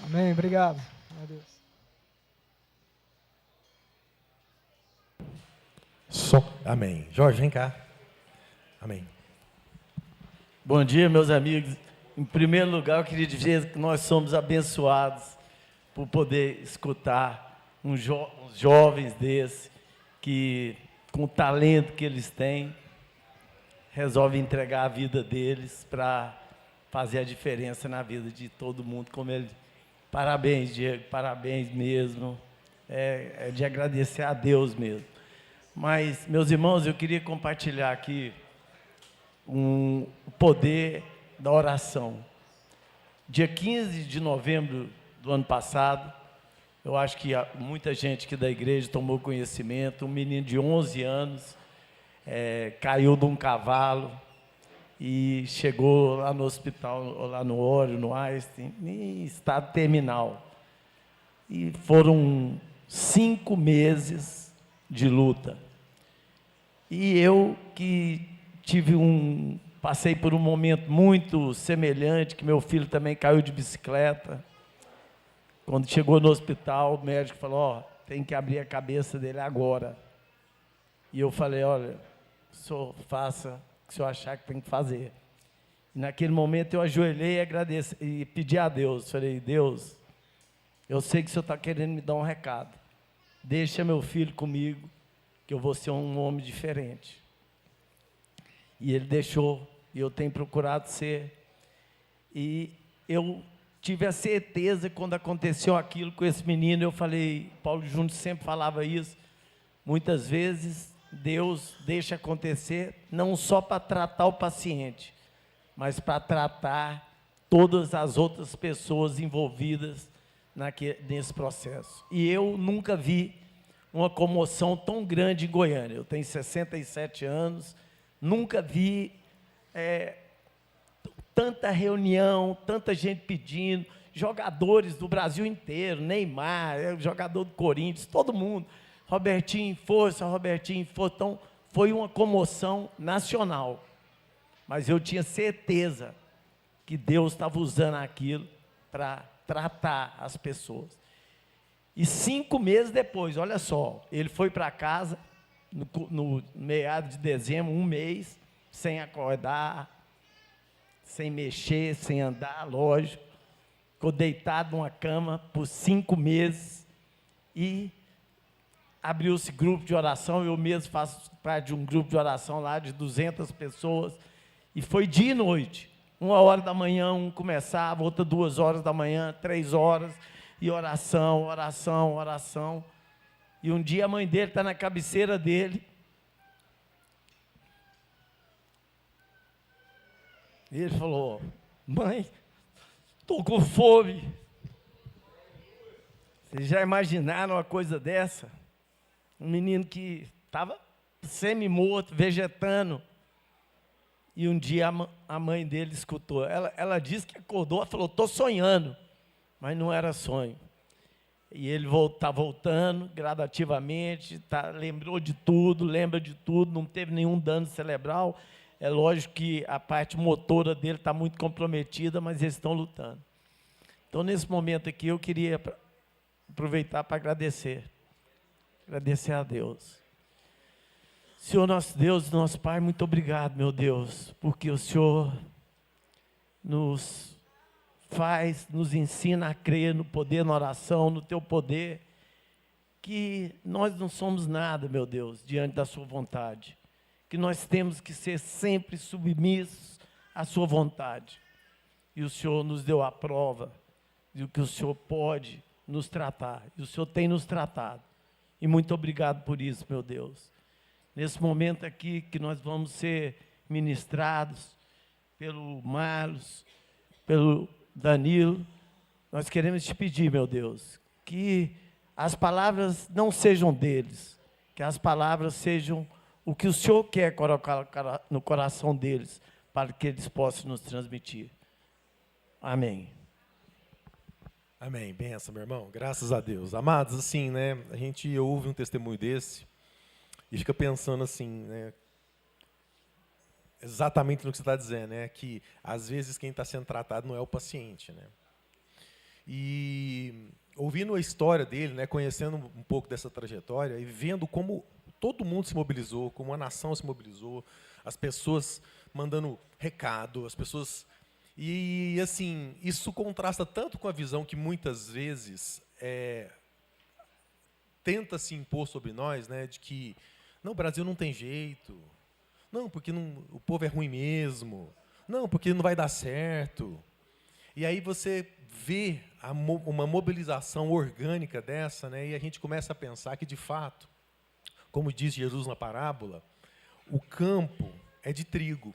Amém, obrigado. Meu Deus. Amém. Jorge, vem cá. Amém. Bom dia, meus amigos. Em primeiro lugar, eu queria dizer que nós somos abençoados por poder escutar uns jovens desses que, com o talento que eles têm, resolvem entregar a vida deles para fazer a diferença na vida de todo mundo, como ele. Parabéns, Diego, parabéns mesmo. É de agradecer a Deus mesmo. Mas, meus irmãos, eu queria compartilhar aqui o poder da oração. Dia 15 de novembro do ano passado, eu acho que muita gente aqui da igreja tomou conhecimento, um menino de 11 anos caiu de um cavalo e chegou lá no hospital, lá no Ório, no Einstein, em estado terminal. E foram 5 meses de luta. E eu que passei por um momento muito semelhante, que meu filho também caiu de bicicleta. Quando chegou no hospital, o médico falou, tem que abrir a cabeça dele agora. E eu falei, olha, o senhor faça o que o senhor achar que tem que fazer. E naquele momento eu ajoelhei e agradeci, e pedi a Deus, falei, Deus, eu sei que o senhor está querendo me dar um recado. Deixa meu filho comigo, que eu vou ser um homem diferente. E ele deixou, e eu tenho procurado ser. E eu tive a certeza, quando aconteceu aquilo com esse menino, eu falei, Paulo Júnior sempre falava isso, muitas vezes Deus deixa acontecer, não só para tratar o paciente, mas para tratar todas as outras pessoas envolvidas nesse processo. E eu nunca vi uma comoção tão grande em Goiânia. Eu tenho 67 anos, nunca vi tanta reunião, tanta gente pedindo, jogadores do Brasil inteiro, Neymar, jogador do Corinthians, todo mundo, Robertinho, força, então foi uma comoção nacional, mas eu tinha certeza que Deus estava usando aquilo para tratar as pessoas. E 5 meses depois, olha só, ele foi para casa, no meado de dezembro, 1 mês, sem acordar, sem mexer, sem andar, lógico, ficou deitado numa cama por 5 meses, e abriu-se grupo de oração, eu mesmo faço parte de um grupo de oração lá, de 200 pessoas, e foi dia e noite, 1h da manhã, um começava, outra 2h da manhã, 3h, e oração, oração, oração. E um dia a mãe dele está na cabeceira dele. E ele falou, mãe, estou com fome. Vocês já imaginaram uma coisa dessa? Um menino que estava semi-morto, vegetando. E um dia a mãe dele escutou. Ela disse que acordou, ela falou, estou sonhando. Mas não era sonho. E ele está voltando gradativamente, lembrou de tudo, lembra de tudo, não teve nenhum dano cerebral. É lógico que a parte motora dele está muito comprometida, mas eles estão lutando. Então, nesse momento aqui, eu queria aproveitar para agradecer a Deus. Senhor nosso Deus, nosso Pai, muito obrigado, meu Deus, porque o Senhor nos ensina a crer no poder, na oração, no Teu poder, que nós não somos nada, meu Deus, diante da Sua vontade, que nós temos que ser sempre submissos à Sua vontade, e o Senhor nos deu a prova de que o Senhor pode nos tratar, e o Senhor tem nos tratado, e muito obrigado por isso, meu Deus. Nesse momento aqui que nós vamos ser ministrados pelo Marlos, pelo Danilo, nós queremos te pedir, meu Deus, que as palavras não sejam deles, que as palavras sejam o que o Senhor quer colocar no coração deles, para que eles possam nos transmitir. Amém. Amém. Benção, meu irmão. Graças a Deus. Amados, assim, né, a gente ouve um testemunho desse e fica pensando assim, né, exatamente no que você está dizendo, né, que às vezes quem está sendo tratado não é o paciente, né. E ouvindo a história dele, né, conhecendo um pouco dessa trajetória e vendo como todo mundo se mobilizou, como a nação se mobilizou, as pessoas mandando recado, as pessoas... E, assim, isso contrasta tanto com a visão que, muitas vezes, tenta se impor sobre nós, né, de que não, o Brasil não tem jeito, não, porque o povo é ruim mesmo, não, porque não vai dar certo. E aí você vê uma mobilização orgânica dessa, né, e a gente começa a pensar que, de fato, como diz Jesus na parábola, o campo é de trigo.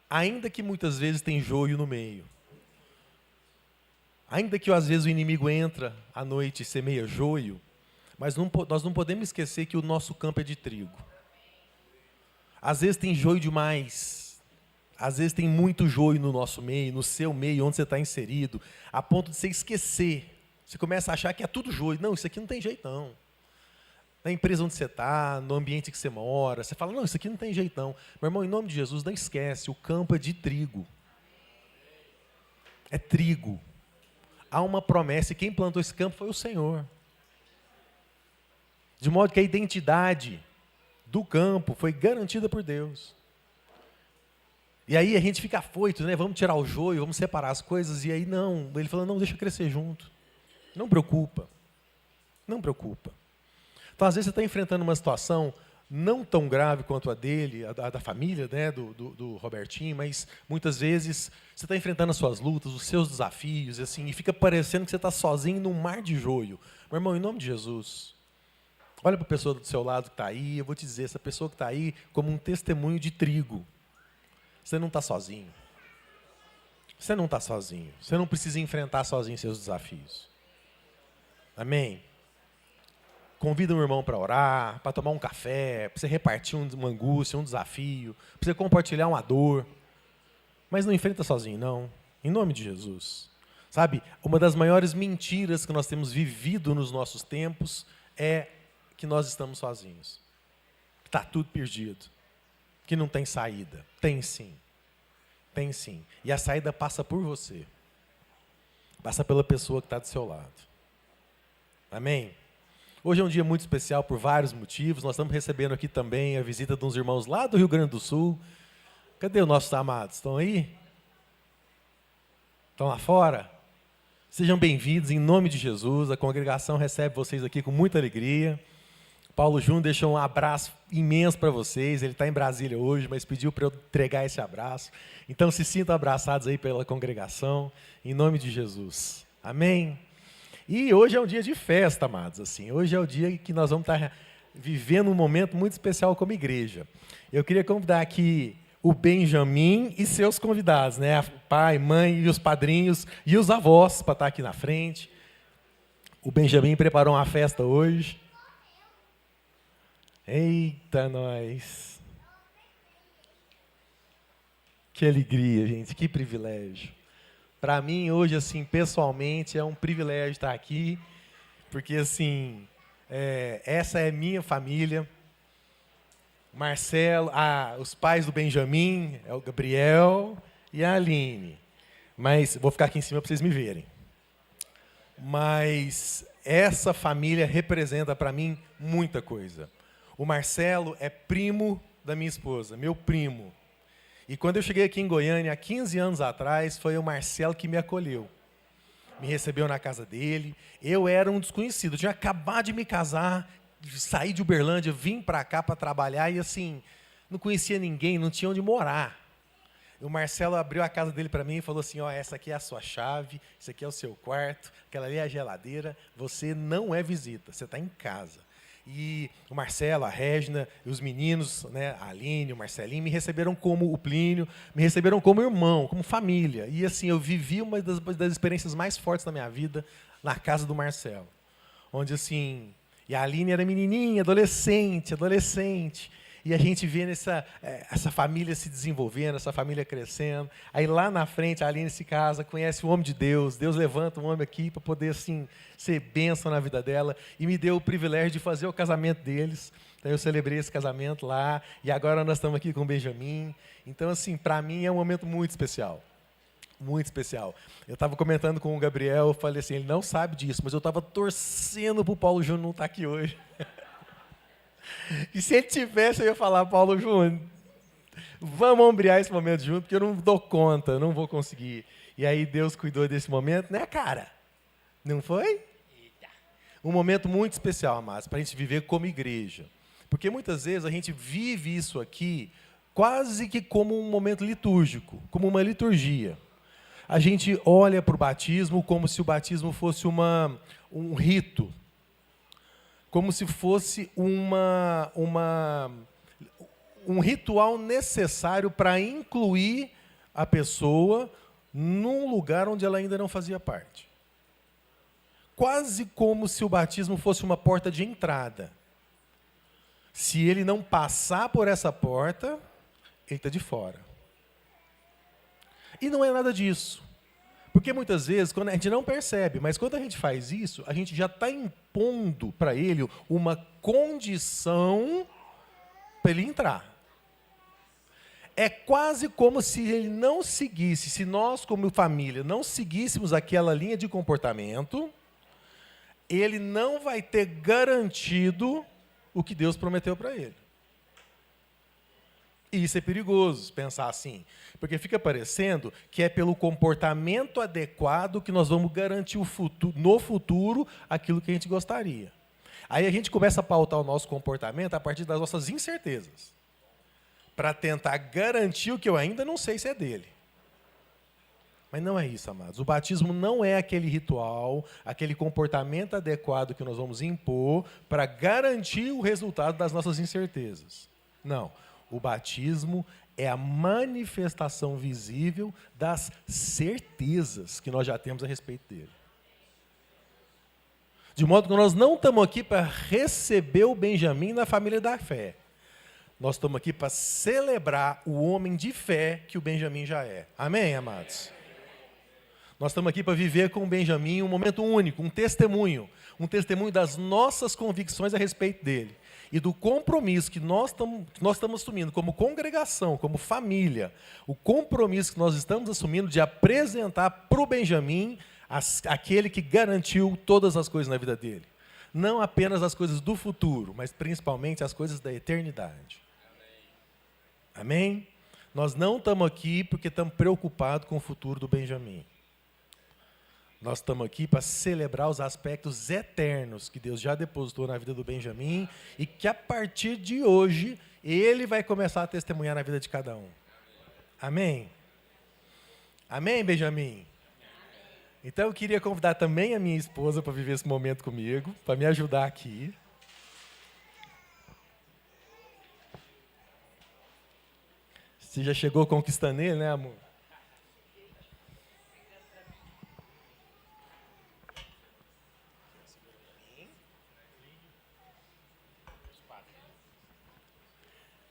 Ainda que muitas vezes tem joio no meio. Ainda que às vezes o inimigo entra à noite e semeia joio, mas nós não podemos esquecer que o nosso campo é de trigo. Às vezes tem joio demais. Às vezes tem muito joio no nosso meio, no seu meio, onde você está inserido, a ponto de você esquecer. Você começa a achar que é tudo joio. Não, isso aqui não tem jeito, não. Na empresa onde você está, no ambiente que você mora, você fala, não, isso aqui não tem jeito, não. Meu irmão, em nome de Jesus, não esquece, o campo é de trigo. É trigo. Há uma promessa, e quem plantou esse campo foi o Senhor. De modo que a identidade do campo foi garantida por Deus. E aí a gente fica afoito, né? Vamos tirar o joio, vamos separar as coisas, e aí não. Ele falou, não, deixa crescer junto. Não preocupa. Não preocupa. Então, às vezes, você está enfrentando uma situação não tão grave quanto a dele, a da família, né, do Robertinho, mas muitas vezes você está enfrentando as suas lutas, os seus desafios, assim, e fica parecendo que você está sozinho num mar de joio. Meu irmão, em nome de Jesus, olha para a pessoa do seu lado que está aí, eu vou te dizer, essa pessoa que está aí como um testemunho de trigo. Você não está sozinho. Você não está sozinho. Você não precisa enfrentar sozinho seus desafios. Amém? Convida um irmão para orar, para tomar um café, para você repartir uma angústia, um desafio, para você compartilhar uma dor. Mas não enfrenta sozinho, não. Em nome de Jesus. Sabe, uma das maiores mentiras que nós temos vivido nos nossos tempos é que nós estamos sozinhos. Que está tudo perdido. Que não tem saída. Tem sim. Tem sim. E a saída passa por você. Passa pela pessoa que está do seu lado. Amém? Hoje é um dia muito especial por vários motivos. Nós estamos recebendo aqui também a visita de uns irmãos lá do Rio Grande do Sul. Cadê os nossos amados? Estão aí? Estão lá fora? Sejam bem-vindos em nome de Jesus. A congregação recebe vocês aqui com muita alegria. Paulo Júnior deixou um abraço imenso para vocês. Ele está em Brasília hoje, mas pediu para eu entregar esse abraço. Então se sintam abraçados aí pela congregação, em nome de Jesus. Amém? E hoje é um dia de festa, amados. Assim. Hoje é o dia que nós vamos estar vivendo um momento muito especial como igreja. Eu queria convidar aqui o Benjamin e seus convidados, né? Pai, mãe e os padrinhos e os avós para estar aqui na frente. O Benjamin preparou uma festa hoje. Eita, nós! Que alegria, gente, que privilégio. Para mim, hoje, assim, pessoalmente, é um privilégio estar aqui, porque, assim, essa é minha família. Marcelo, os pais do Benjamin, é o Gabriel e a Aline. Mas, vou ficar aqui em cima para vocês me verem. Mas essa família representa para mim muita coisa. O Marcelo é primo da minha esposa, meu primo. E quando eu cheguei aqui em Goiânia, há 15 anos atrás, foi o Marcelo que me acolheu. Me recebeu na casa dele. Eu era um desconhecido. Eu tinha acabado de me casar, saí de Uberlândia, vim para cá para trabalhar e, assim, não conhecia ninguém, não tinha onde morar. O Marcelo abriu a casa dele para mim e falou assim, ó, essa aqui é a sua chave, esse aqui é o seu quarto, aquela ali é a geladeira, você não é visita, você está em casa. E o Marcelo, a Régina, os meninos, né, a Aline, o Marcelinho, me receberam como o Plínio, me receberam como irmão, como família. E assim, eu vivi uma das experiências mais fortes da minha vida na casa do Marcelo. Onde assim, e a Aline era menininha, adolescente. E a gente vê essa família se desenvolvendo, essa família crescendo. Aí lá na frente, a Aline se casa, conhece o homem de Deus. Deus levanta um homem aqui para poder assim, ser bênção na vida dela. E me deu o privilégio de fazer o casamento deles. Então eu celebrei esse casamento lá. E agora nós estamos aqui com o Benjamin. Então, assim, para mim é um momento muito especial. Muito especial. Eu estava comentando com o Gabriel, eu falei assim, ele não sabe disso, mas eu estava torcendo para o Paulo Júnior não estar aqui hoje. E se ele tivesse, eu ia falar, Paulo Júnior, vamos ombrear esse momento junto, porque eu não dou conta, eu não vou conseguir. E aí Deus cuidou desse momento, né, cara? Não foi? Um momento muito especial, amados, para a gente viver como igreja. Porque muitas vezes a gente vive isso aqui quase que como um momento litúrgico, como uma liturgia. A gente olha para o batismo como se o batismo fosse um rito, como se fosse um ritual necessário para incluir a pessoa num lugar onde ela ainda não fazia parte. Quase como se o batismo fosse uma porta de entrada. Se ele não passar por essa porta, ele está de fora. E não é nada disso. Porque muitas vezes, quando a gente não percebe, mas quando a gente faz isso, a gente já está impondo para ele uma condição para ele entrar. É quase como se ele não seguisse, se nós, como família, não seguíssemos aquela linha de comportamento, ele não vai ter garantido o que Deus prometeu para ele. E isso é perigoso, pensar assim, porque fica parecendo que é pelo comportamento adequado que nós vamos garantir no futuro aquilo que a gente gostaria. Aí a gente começa a pautar o nosso comportamento a partir das nossas incertezas, para tentar garantir o que eu ainda não sei se é dele. Mas não é isso, amados. O batismo não é aquele ritual, aquele comportamento adequado que nós vamos impor para garantir o resultado das nossas incertezas. Não. O batismo é a manifestação visível das certezas que nós já temos a respeito dele. De modo que nós não estamos aqui para receber o Benjamim na família da fé. Nós estamos aqui para celebrar o homem de fé que o Benjamim já é. Amém, amados? Nós estamos aqui para viver com o Benjamim um momento único, um testemunho das nossas convicções a respeito dele e do compromisso que nós estamos assumindo como congregação, como família, o compromisso que nós estamos assumindo de apresentar para o Benjamim aquele que garantiu todas as coisas na vida dele. Não apenas as coisas do futuro, mas principalmente as coisas da eternidade. Amém? Nós não estamos aqui porque estamos preocupados com o futuro do Benjamim. Nós estamos aqui para celebrar os aspectos eternos que Deus já depositou na vida do Benjamim e que a partir de hoje ele vai começar a testemunhar na vida de cada um. Amém? Amém, Benjamim? Então eu queria convidar também a minha esposa para viver esse momento comigo, para me ajudar aqui. Você já chegou conquistando ele, né, amor?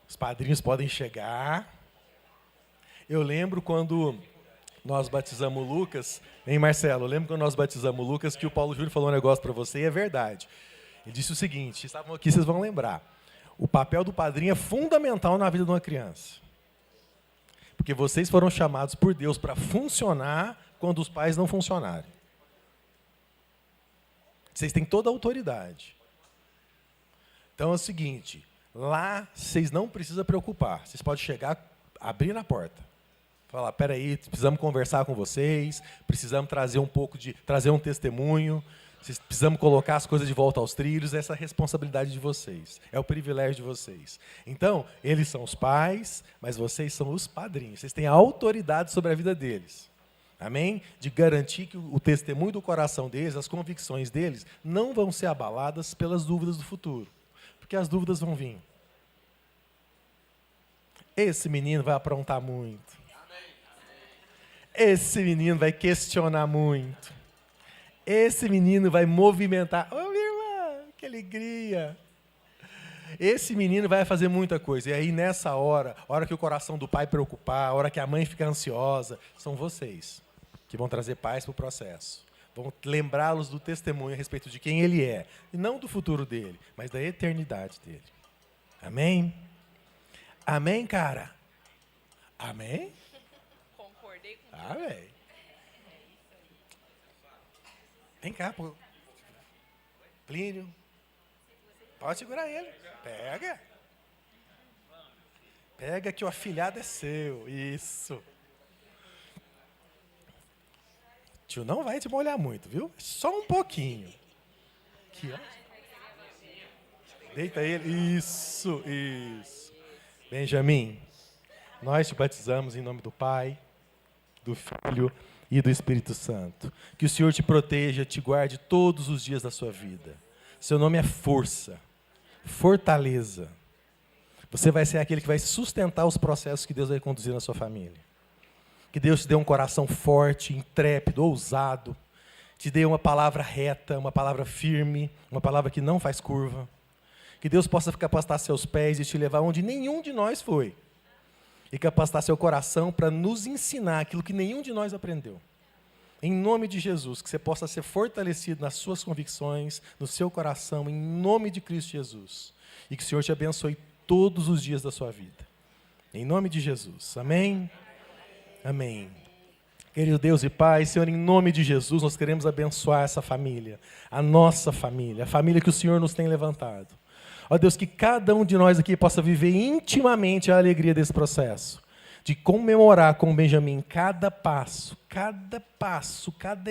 Os padrinhos podem chegar. Eu lembro quando nós batizamos o Lucas, hein, Marcelo? Eu lembro quando nós batizamos o Lucas que o Paulo Júnior falou um negócio para você e é verdade. Ele disse o seguinte, vocês estavam aqui, vocês vão lembrar. O papel do padrinho é fundamental na vida de uma criança. Porque vocês foram chamados por Deus para funcionar quando os pais não funcionarem. Vocês têm toda a autoridade. Então é o seguinte, lá vocês não precisam preocupar. Vocês podem chegar, abrir na porta. Falar, peraí, precisamos conversar com vocês, precisamos trazer trazer um testemunho, precisamos colocar as coisas de volta aos trilhos, essa é a responsabilidade de vocês, é o privilégio de vocês. Então, eles são os pais, mas vocês são os padrinhos, vocês têm a autoridade sobre a vida deles. Amém? De garantir que o testemunho do coração deles, as convicções deles, não vão ser abaladas pelas dúvidas do futuro. Porque as dúvidas vão vir. Esse menino vai aprontar muito. Esse menino vai questionar muito. Esse menino vai movimentar. Ô, minha irmã, que alegria. Esse menino vai fazer muita coisa. E aí, nessa hora, a hora que o coração do pai preocupar, a hora que a mãe fica ansiosa, são vocês que vão trazer paz para o processo. Vão lembrá-los do testemunho a respeito de quem ele é. E não do futuro dele, mas da eternidade dele. Amém? Amém, cara? Amém? Concordei com Amém. Vem cá, pô. Plínio. Pode segurar ele. Pega. Pega que o afilhado é seu. Isso. Tio não vai te molhar muito, viu? Só um pouquinho. Aqui, ó. Deita ele. Isso. Benjamin, nós te batizamos em nome do Pai, do Filho e do Espírito Santo. Que o Senhor te proteja, te guarde todos os dias da sua vida. Seu nome é força, fortaleza. Você vai ser aquele que vai sustentar os processos que Deus vai conduzir na sua família. Que Deus te dê um coração forte, intrépido, ousado. Te dê uma palavra reta, uma palavra firme, uma palavra que não faz curva. Que Deus possa capacitar seus pés e te levar onde nenhum de nós foi. E capacitar seu coração para nos ensinar aquilo que nenhum de nós aprendeu. Em nome de Jesus, que você possa ser fortalecido nas suas convicções, no seu coração, em nome de Cristo Jesus. E que o Senhor te abençoe todos os dias da sua vida. Em nome de Jesus. Amém? Amém. Querido Deus e Pai, Senhor, em nome de Jesus, nós queremos abençoar essa família, a nossa família, a família que o Senhor nos tem levantado. Ó Deus, que cada um de nós aqui possa viver intimamente a alegria desse processo, de comemorar com o Benjamin cada passo, cada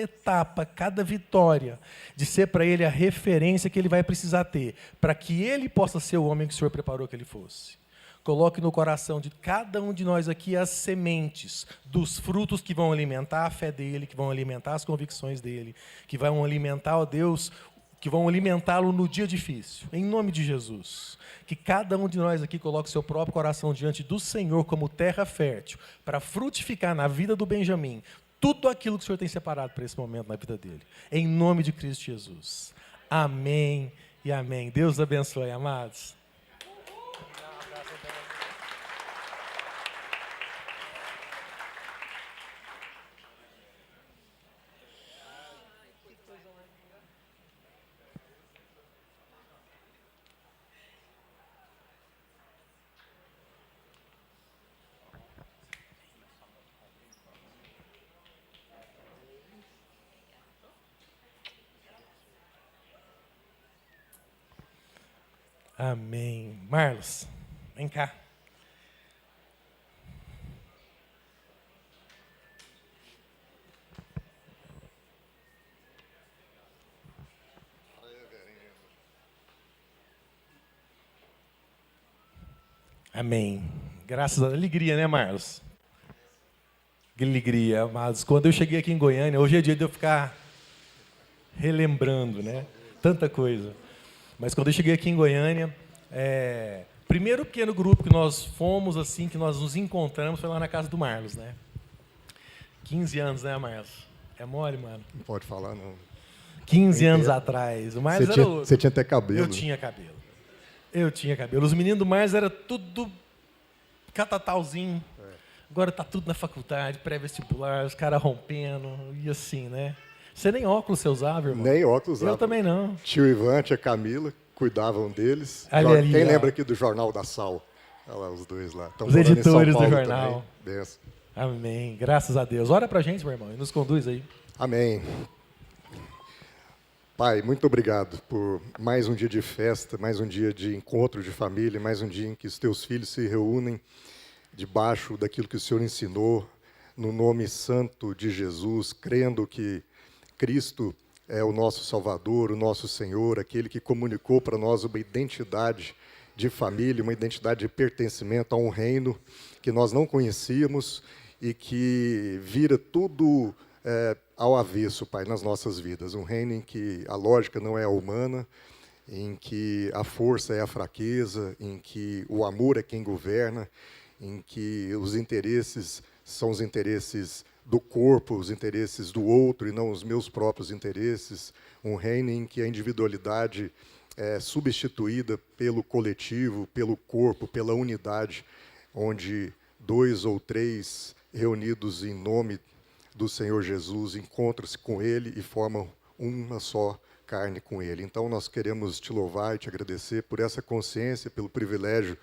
etapa, cada vitória, de ser para ele a referência que ele vai precisar ter, para que ele possa ser o homem que o Senhor preparou que ele fosse. Coloque no coração de cada um de nós aqui as sementes dos frutos que vão alimentar a fé dele, que vão alimentar as convicções dele, que vão alimentar, ó Deus, que vão alimentá-lo no dia difícil, em nome de Jesus. Que cada um de nós aqui coloque seu próprio coração diante do Senhor como terra fértil, para frutificar na vida do Benjamin tudo aquilo que o Senhor tem separado para esse momento na vida dele. Em nome de Cristo Jesus. Amém e amém. Deus abençoe, amados. Amém. Marlos, vem cá. Amém. Graças a Deus. Alegria, né, Marlos? Alegria, amados. Quando eu cheguei aqui em Goiânia, hoje é dia de eu ficar relembrando, né? Tanta coisa. Mas quando eu cheguei aqui em Goiânia, primeiro pequeno grupo que nós fomos, assim, que nós nos encontramos, foi lá na casa do Marlos, né? 15 anos, né, Marlos? É mole, mano? Não pode falar, não. 15 anos atrás. O Marlos era outro. Você tinha até cabelo. Eu tinha cabelo. Os meninos do Marlos era tudo catatalzinho. Agora tá tudo na faculdade, pré-vestibular, os caras rompendo, e assim, né? Você nem óculos você usava, irmão? Nem óculos usava. Eu também não. Tio Ivan, tia Camila, cuidavam deles. Ali, Quem ó. lembra aqui do Jornal da Sal? Olha lá, os dois lá. Tão Os morando em São editores do Paulo jornal. também. Benção. Amém. Graças a Deus. Ora pra gente, meu irmão, e nos conduz aí. Amém. Pai, muito obrigado por mais um dia de festa, mais um dia de encontro de família, mais um dia em que os teus filhos se reúnem debaixo daquilo que o Senhor ensinou, no nome santo de Jesus, crendo que Cristo é o nosso Salvador, o nosso Senhor, aquele que comunicou para nós uma identidade de família, uma identidade de pertencimento a um reino que nós não conhecíamos e que vira tudo ao avesso, Pai, nas nossas vidas. Um reino em que a lógica não é a humana, em que a força é a fraqueza, em que o amor é quem governa, em que os interesses são os interesses do corpo, os interesses do outro e não os meus próprios interesses. Um reino em que a individualidade é substituída pelo coletivo, pelo corpo, pela unidade, onde 2 ou 3 reunidos em nome do Senhor Jesus encontram-se com Ele e formam uma só carne com Ele. Então, nós queremos te louvar e te agradecer por essa consciência, pelo privilégio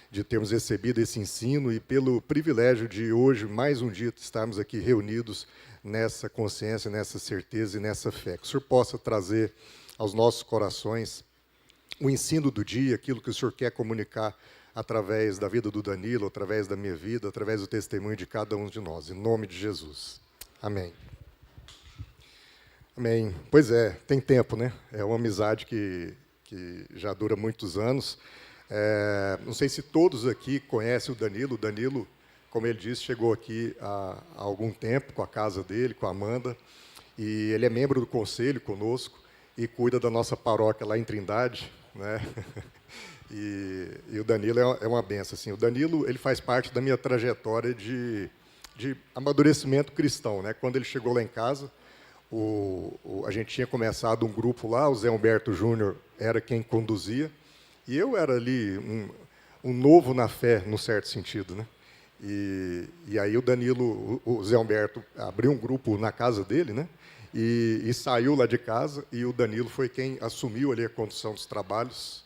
de termos recebido esse ensino e pelo privilégio de hoje, mais um dia, estarmos aqui reunidos nessa consciência, nessa certeza e nessa fé. Que o Senhor possa trazer aos nossos corações o ensino do dia, aquilo que o Senhor quer comunicar através da vida do Danilo, através da minha vida, através do testemunho de cada um de nós. Em nome de Jesus. Amém. Amém. Pois é, tem tempo, né? É uma amizade que já dura muitos anos. Não sei se todos aqui conhecem o Danilo. O Danilo, como ele disse, chegou aqui há algum tempo com a casa dele, com a Amanda, e ele é membro do conselho conosco e cuida da nossa paróquia lá em Trindade, né? E o Danilo é uma benção. Assim. O Danilo ele faz parte da minha trajetória de amadurecimento cristão, né? Quando ele chegou lá em casa, a gente tinha começado um grupo lá, o Zé Humberto Júnior era quem conduzia, e eu era ali um novo na fé, num certo sentido, né? E aí o Danilo, o Zé Humberto, abriu um grupo na casa dele, né? E saiu lá de casa, e o Danilo foi quem assumiu ali a condução dos trabalhos,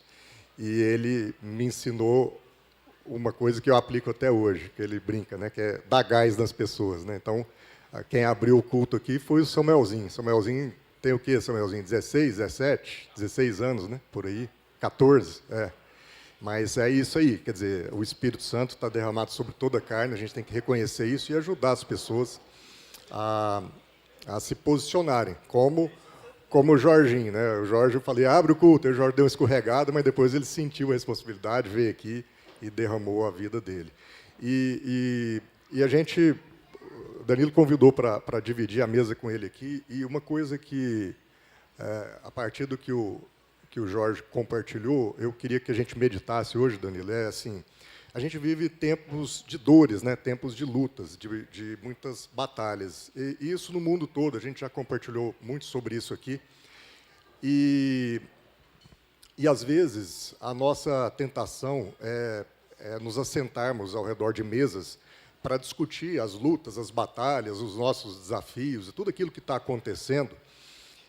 e ele me ensinou uma coisa que eu aplico até hoje, que ele brinca, né? Que é dar gás nas pessoas, né? Então, quem abriu o culto aqui foi o Samuelzinho. Samuelzinho tem o quê, Samuelzinho? 16, 17, 16 anos, né? Por aí. 14, Mas é isso aí, quer dizer, o Espírito Santo está derramado sobre toda a carne, a gente tem que reconhecer isso e ajudar as pessoas a se posicionarem, como o Jorginho, né? O Jorge, eu falei, abre o culto, e o Jorge deu uma escorregada, mas depois ele sentiu a responsabilidade, veio aqui e derramou a vida dele. E a gente, o Danilo convidou para dividir a mesa com ele aqui, e uma coisa que, a partir do que o Jorge compartilhou, eu queria que a gente meditasse hoje, Danilo, é assim, a gente vive tempos de dores, né? Tempos de lutas, de muitas batalhas. E isso no mundo todo, a gente já compartilhou muito sobre isso aqui. E às vezes, a nossa tentação é nos assentarmos ao redor de mesas para discutir as lutas, as batalhas, os nossos desafios, e tudo aquilo que está acontecendo.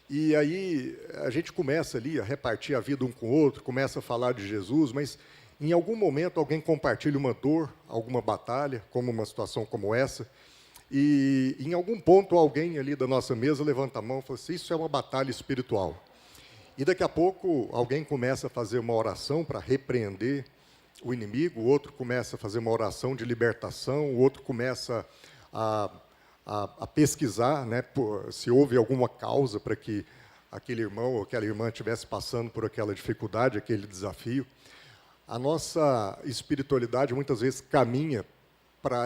E aí a gente começa ali a repartir a vida um com o outro, começa a falar de Jesus, mas em algum momento alguém compartilha uma dor, alguma batalha, como uma situação como essa, e em algum ponto alguém ali da nossa mesa levanta a mão e fala assim, isso é uma batalha espiritual. E daqui a pouco alguém começa a fazer uma oração para repreender o inimigo, o outro começa a fazer uma oração de libertação, o outro começa a pesquisar, né, se houve alguma causa para que aquele irmão ou aquela irmã estivesse passando por aquela dificuldade, aquele desafio. A nossa espiritualidade muitas vezes caminha para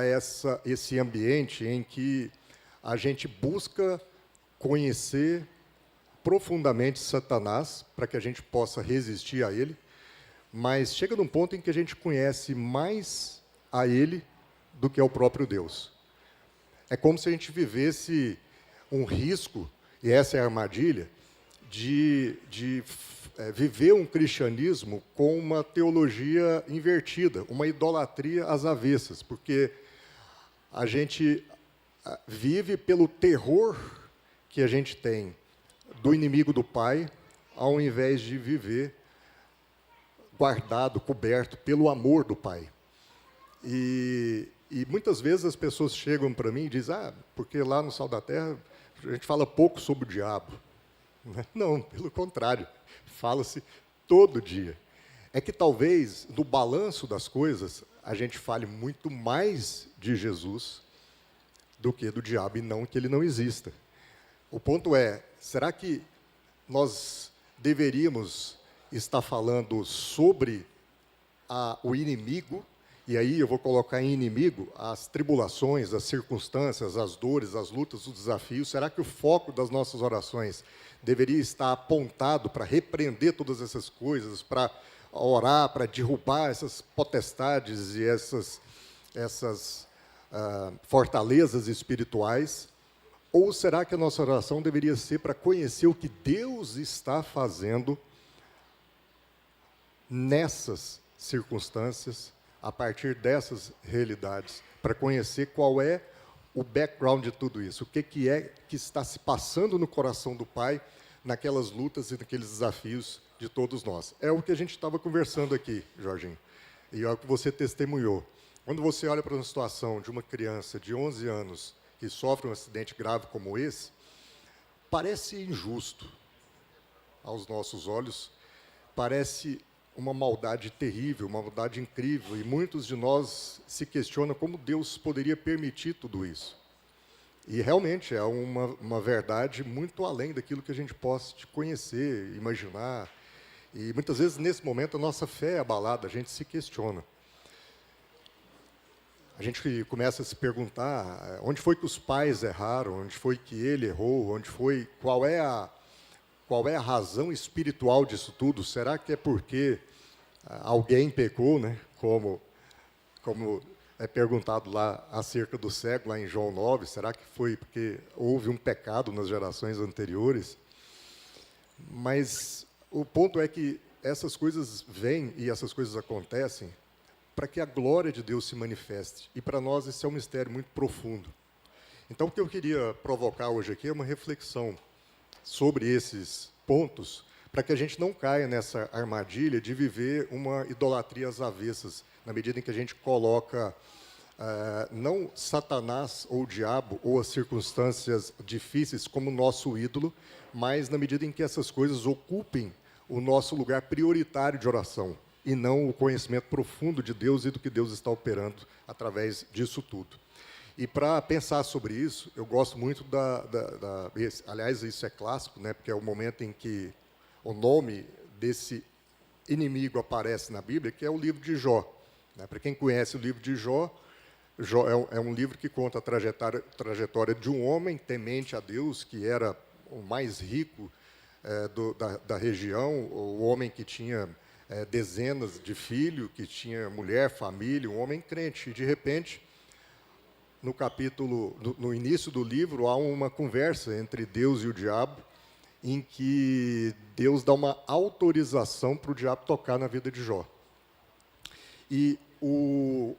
esse ambiente em que a gente busca conhecer profundamente Satanás para que a gente possa resistir a ele, mas chega num ponto em que a gente conhece mais a ele do que ao próprio Deus. É como se a gente vivesse um risco, e essa é a armadilha, de viver um cristianismo com uma teologia invertida, uma idolatria às avessas, porque a gente vive pelo terror que a gente tem do inimigo do Pai, ao invés de viver guardado, coberto pelo amor do Pai. E muitas vezes as pessoas chegam para mim e dizem, porque lá no Sal da Terra a gente fala pouco sobre o diabo. Não, pelo contrário, fala-se todo dia. É que talvez, no balanço das coisas, a gente fale muito mais de Jesus do que do diabo, e não que ele não exista. O ponto é, será que nós deveríamos estar falando sobre o inimigo? E aí eu vou colocar em inimigo as tribulações, as circunstâncias, as dores, as lutas, os desafios. Será que o foco das nossas orações deveria estar apontado para repreender todas essas coisas, para orar, para derrubar essas potestades e essas fortalezas espirituais? Ou será que a nossa oração deveria ser para conhecer o que Deus está fazendo nessas circunstâncias, a partir dessas realidades, para conhecer qual é o background de tudo isso, o que é que está se passando no coração do Pai, naquelas lutas e naqueles desafios de todos nós. É o que a gente estava conversando aqui, Jorginho, e é o que você testemunhou. Quando você olha para uma situação de uma criança de 11 anos, que que sofre um acidente grave como esse, parece injusto aos nossos olhos, parece uma maldade terrível, uma maldade incrível, e muitos de nós se questionam como Deus poderia permitir tudo isso. E realmente é uma verdade muito além daquilo que a gente possa conhecer, imaginar. E muitas vezes, nesse momento, a nossa fé é abalada, a gente se questiona. A gente começa a se perguntar onde foi que os pais erraram, onde foi que ele errou, qual é a razão espiritual disso tudo? Será que é porque alguém pecou, né? Como é perguntado lá acerca do cego, lá em João 9, será que foi porque houve um pecado nas gerações anteriores? Mas o ponto é que essas coisas vêm e essas coisas acontecem para que a glória de Deus se manifeste. E para nós esse é um mistério muito profundo. Então o que eu queria provocar hoje aqui é uma reflexão sobre esses pontos, para que a gente não caia nessa armadilha de viver uma idolatria às avessas, na medida em que a gente coloca não Satanás ou o diabo ou as circunstâncias difíceis como nosso ídolo, mas na medida em que essas coisas ocupem o nosso lugar prioritário de oração, e não o conhecimento profundo de Deus e do que Deus está operando através disso tudo. E para pensar sobre isso, eu gosto muito aliás, isso é clássico, né, porque é o momento em que o nome desse inimigo aparece na Bíblia, que é o livro de Jó. Né? Para quem conhece o livro de Jó, Jó é um livro que conta a trajetória de um homem temente a Deus, que era o mais rico da região, o homem que tinha dezenas de filhos, que tinha mulher, família, um homem crente. E, de repente, no início do livro, há uma conversa entre Deus e o diabo, em que Deus dá uma autorização para o diabo tocar na vida de Jó. E o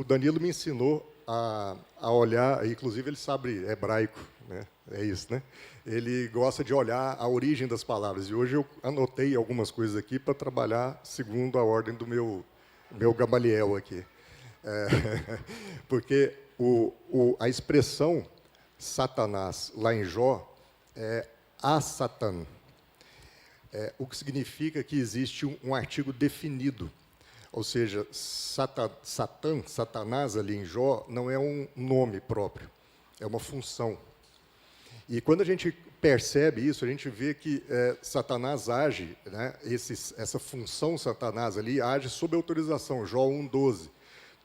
Danilo me ensinou a olhar, inclusive ele sabe hebraico, né? É isso, né? Ele gosta de olhar a origem das palavras. E hoje eu anotei algumas coisas aqui para trabalhar segundo a ordem do meu Gamaliel aqui. Porque a expressão Satanás lá em Jó é a-Satan, o que significa que existe um artigo definido. Ou seja, Satanás ali em Jó não é um nome próprio, é uma função. E quando a gente percebe isso, a gente vê que Satanás age, né, essa função Satanás ali age sob autorização, Jó 1,12.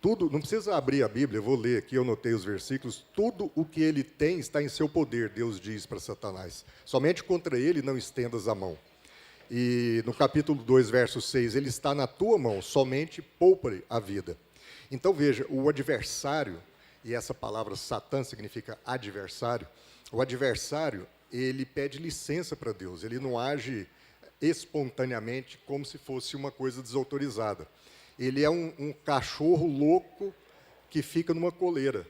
Tudo, não precisa abrir a Bíblia, eu vou ler aqui, eu anotei os versículos, tudo o que ele tem está em seu poder, Deus diz para Satanás. Somente contra ele não estendas a mão. E no capítulo 2, verso 6, ele está na tua mão, somente poupa-lhe a vida. Então veja, o adversário, e essa palavra Satã significa adversário, o adversário, ele pede licença para Deus, ele não age espontaneamente como se fosse uma coisa desautorizada. Ele é um cachorro louco que fica numa coleira.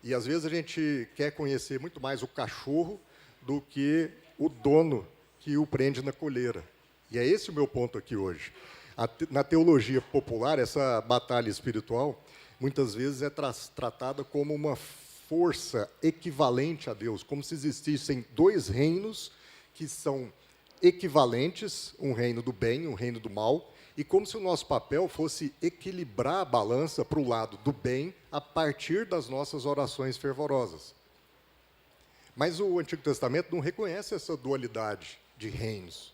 E às vezes a gente quer conhecer muito mais o cachorro do que o dono que o prende na coleira. E é esse o meu ponto aqui hoje. Na teologia popular, essa batalha espiritual, muitas vezes é tratada como uma força equivalente a Deus, como se existissem dois reinos que são equivalentes, um reino do bem, um reino do mal, e como se o nosso papel fosse equilibrar a balança para o lado do bem a partir das nossas orações fervorosas. Mas o Antigo Testamento não reconhece essa dualidade de reinos.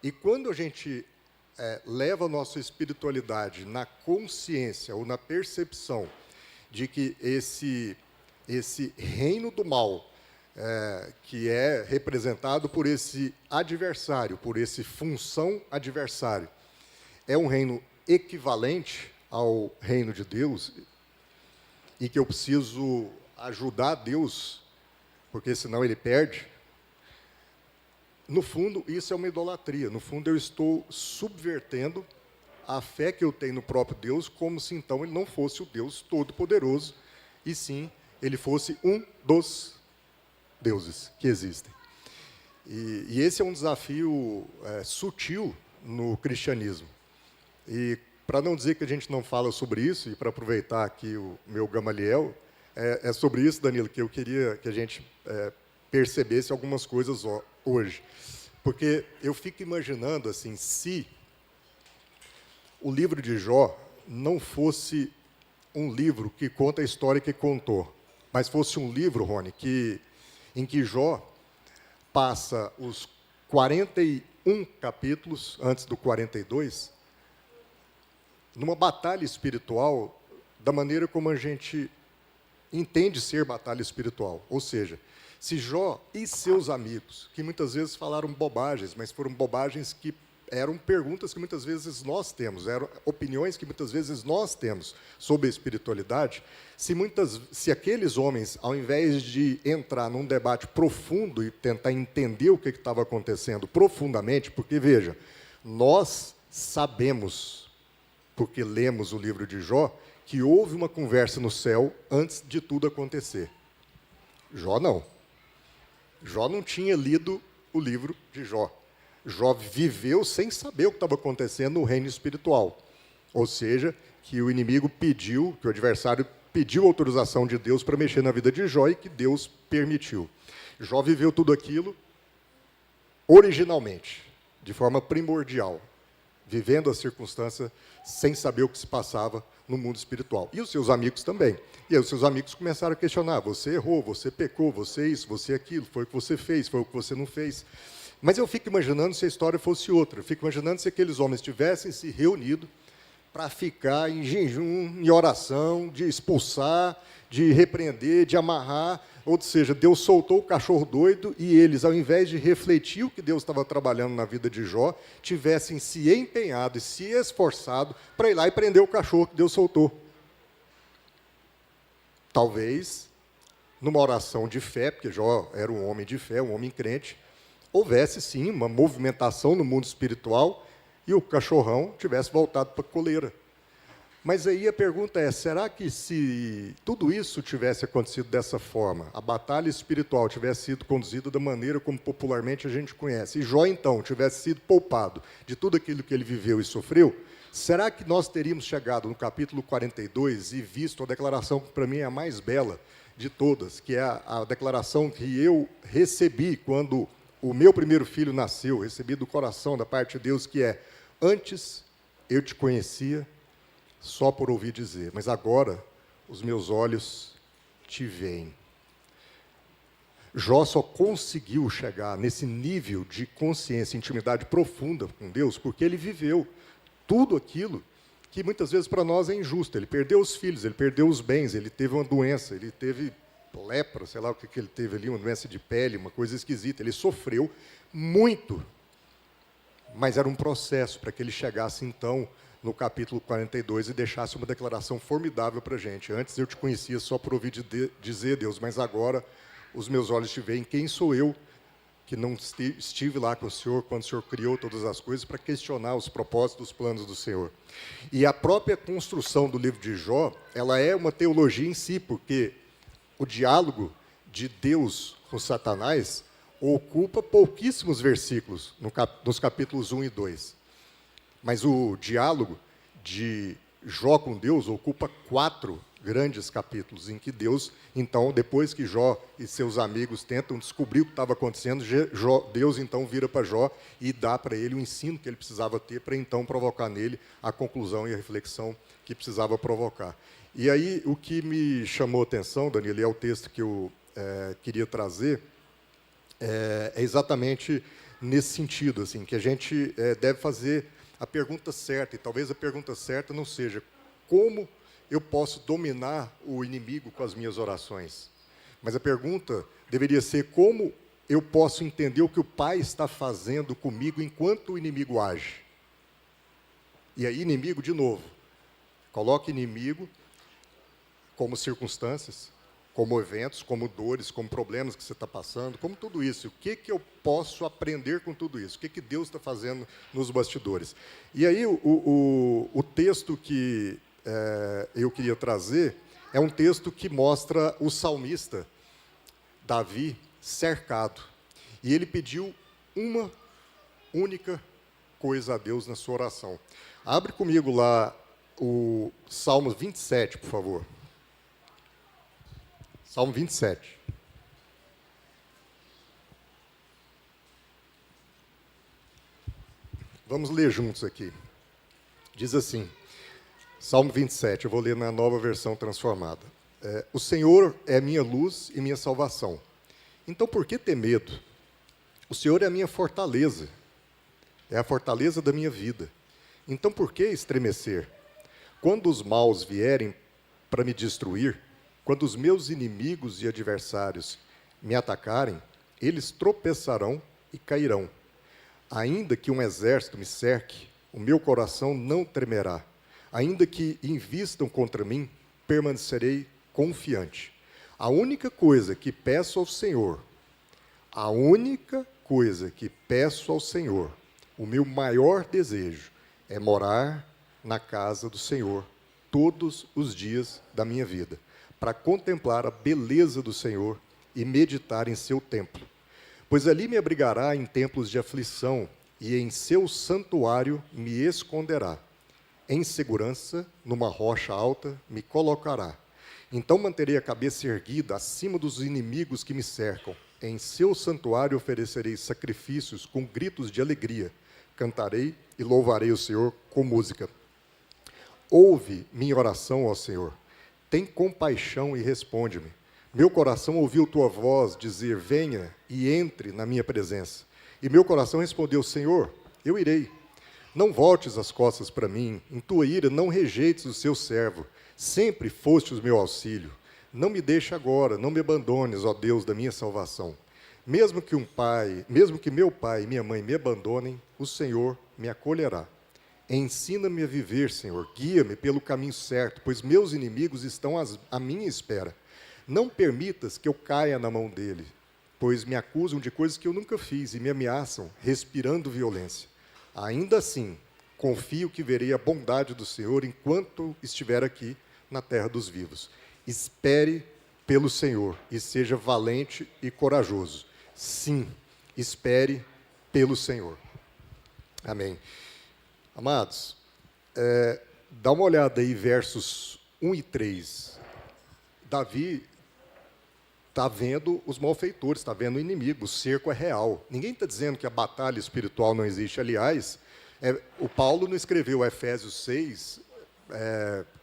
E quando a gente leva a nossa espiritualidade na consciência ou na percepção de que esse reino do mal, que é representado por esse adversário, por esse função adversário, é um reino equivalente ao reino de Deus, e que eu preciso ajudar Deus, porque senão ele perde. No fundo, isso é uma idolatria. No fundo, eu estou subvertendo a fé que eu tenho no próprio Deus, como se então ele não fosse o Deus Todo-Poderoso, e sim, ele fosse um dos deuses que existem. E esse é um desafio sutil no cristianismo. E para não dizer que a gente não fala sobre isso, e para aproveitar aqui o meu Gamaliel, É sobre isso, Danilo, que eu queria que a gente percebesse algumas coisas hoje. Porque eu fico imaginando, assim, se o livro de Jó não fosse um livro que conta a história que contou, mas fosse um livro, Rony, em que Jó passa os 41 capítulos, antes do 42, numa batalha espiritual da maneira como a gente entende ser batalha espiritual. Ou seja, se Jó e seus amigos, que muitas vezes falaram bobagens, mas foram bobagens que eram perguntas que muitas vezes nós temos, eram opiniões que muitas vezes nós temos sobre a espiritualidade, se aqueles homens, ao invés de entrar num debate profundo e tentar entender o que estava acontecendo profundamente, porque, veja, nós sabemos, porque lemos o livro de Jó, que houve uma conversa no céu antes de tudo acontecer. Jó não. Jó não tinha lido o livro de Jó. Jó viveu sem saber o que estava acontecendo no reino espiritual. Ou seja, que o inimigo pediu, que o adversário pediu autorização de Deus para mexer na vida de Jó e que Deus permitiu. Jó viveu tudo aquilo originalmente, de forma primordial, vivendo a circunstância sem saber o que se passava no mundo espiritual. E os seus amigos também. E aí os seus amigos começaram a questionar: você errou, você pecou, você isso, você aquilo, foi o que você fez, foi o que você não fez. Mas eu fico imaginando se a história fosse outra. Eu fico imaginando se aqueles homens tivessem se reunido para ficar em jejum, em oração, de expulsar, de repreender, de amarrar. Ou seja, Deus soltou o cachorro doido e eles, ao invés de refletir o que Deus estava trabalhando na vida de Jó, tivessem se empenhado e se esforçado para ir lá e prender o cachorro que Deus soltou. Talvez, numa oração de fé, porque Jó era um homem de fé, um homem crente, houvesse, sim, uma movimentação no mundo espiritual e o cachorrão tivesse voltado para a coleira. Mas aí a pergunta é, será que se tudo isso tivesse acontecido dessa forma, a batalha espiritual tivesse sido conduzida da maneira como popularmente a gente conhece, e Jó, então, tivesse sido poupado de tudo aquilo que ele viveu e sofreu, será que nós teríamos chegado no capítulo 42 e visto a declaração que, para mim, é a mais bela de todas, que é a declaração que eu recebi quando o meu primeiro filho nasceu, recebi do coração, da parte de Deus, que é: antes eu te conhecia só por ouvir dizer, mas agora os meus olhos te veem. Jó só conseguiu chegar nesse nível de consciência, intimidade profunda com Deus, porque ele viveu tudo aquilo que muitas vezes para nós é injusto. Ele perdeu os filhos, ele perdeu os bens, ele teve uma doença, ele teve lepra, sei lá o que ele teve ali, uma doença de pele, uma coisa esquisita. Ele sofreu muito, mas era um processo para que ele chegasse, então, no capítulo 42 e deixasse uma declaração formidável para a gente. Antes eu te conhecia só por ouvir dizer, Deus, mas agora os meus olhos te veem. Quem sou eu que não estive lá com o Senhor quando o Senhor criou todas as coisas para questionar os propósitos, os planos do Senhor? E a própria construção do livro de Jó, ela é uma teologia em si, porque o diálogo de Deus com Satanás ocupa pouquíssimos versículos nos capítulos 1 e 2. Mas o diálogo de Jó com Deus ocupa 4 grandes capítulos, em que Deus, então, depois que Jó e seus amigos tentam descobrir o que estava acontecendo, Deus, então, vira para Jó e dá para ele o ensino que ele precisava ter para, então, provocar nele a conclusão e a reflexão que precisava provocar. E aí, o que me chamou a atenção, Danilo, e é o texto que eu queria trazer, é exatamente nesse sentido, assim, que a gente deve fazer a pergunta certa, e talvez a pergunta certa não seja como eu posso dominar o inimigo com as minhas orações, mas a pergunta deveria ser como eu posso entender o que o Pai está fazendo comigo enquanto o inimigo age. E aí, inimigo, de novo, coloque inimigo como circunstâncias, como eventos, como dores, como problemas que você está passando, como tudo isso. O que eu posso aprender com tudo isso? O que Deus está fazendo nos bastidores? E aí, o texto que eu queria trazer é um texto que mostra o salmista Davi cercado. E ele pediu uma única coisa a Deus na sua oração. Abre comigo lá o Salmo 27, por favor. Salmo 27. Vamos ler juntos aqui. Diz assim, Salmo 27, eu vou ler na Nova Versão Transformada. O Senhor é minha luz e minha salvação. Então por que ter medo? O Senhor é a minha fortaleza, é a fortaleza da minha vida. Então por que estremecer? Quando os maus vierem para me destruir, quando os meus inimigos e adversários me atacarem, eles tropeçarão e cairão. Ainda que um exército me cerque, o meu coração não tremerá. Ainda que invistam contra mim, permanecerei confiante. A única coisa que peço ao Senhor, o meu maior desejo, é morar na casa do Senhor todos os dias da minha vida, para contemplar a beleza do Senhor e meditar em seu templo. Pois ali me abrigará em templos de aflição, e em seu santuário me esconderá. Em segurança, numa rocha alta, me colocará. Então manterei a cabeça erguida acima dos inimigos que me cercam. Em seu santuário oferecerei sacrifícios com gritos de alegria. Cantarei e louvarei o Senhor com música. Ouve minha oração, ó Senhor. Tem compaixão e responde-me. Meu coração ouviu tua voz dizer, venha e entre na minha presença. E meu coração respondeu, Senhor, eu irei. Não voltes as costas para mim, em tua ira não rejeites o seu servo. Sempre foste o meu auxílio. Não me deixe agora, não me abandones, ó Deus da minha salvação. Mesmo que meu pai e minha mãe me abandonem, o Senhor me acolherá. Ensina-me a viver, Senhor, guia-me pelo caminho certo, pois meus inimigos estão à minha espera. Não permitas que eu caia na mão dele, pois me acusam de coisas que eu nunca fiz e me ameaçam, respirando violência. Ainda assim, confio que verei a bondade do Senhor enquanto estiver aqui na terra dos vivos. Espere pelo Senhor e seja valente e corajoso. Sim, espere pelo Senhor. Amém. Amados, dá uma olhada aí, versos 1 e 3. Davi está vendo os malfeitores, está vendo o inimigo, o cerco é real. Ninguém está dizendo que a batalha espiritual não existe. Aliás, o Paulo não escreveu Efésios 6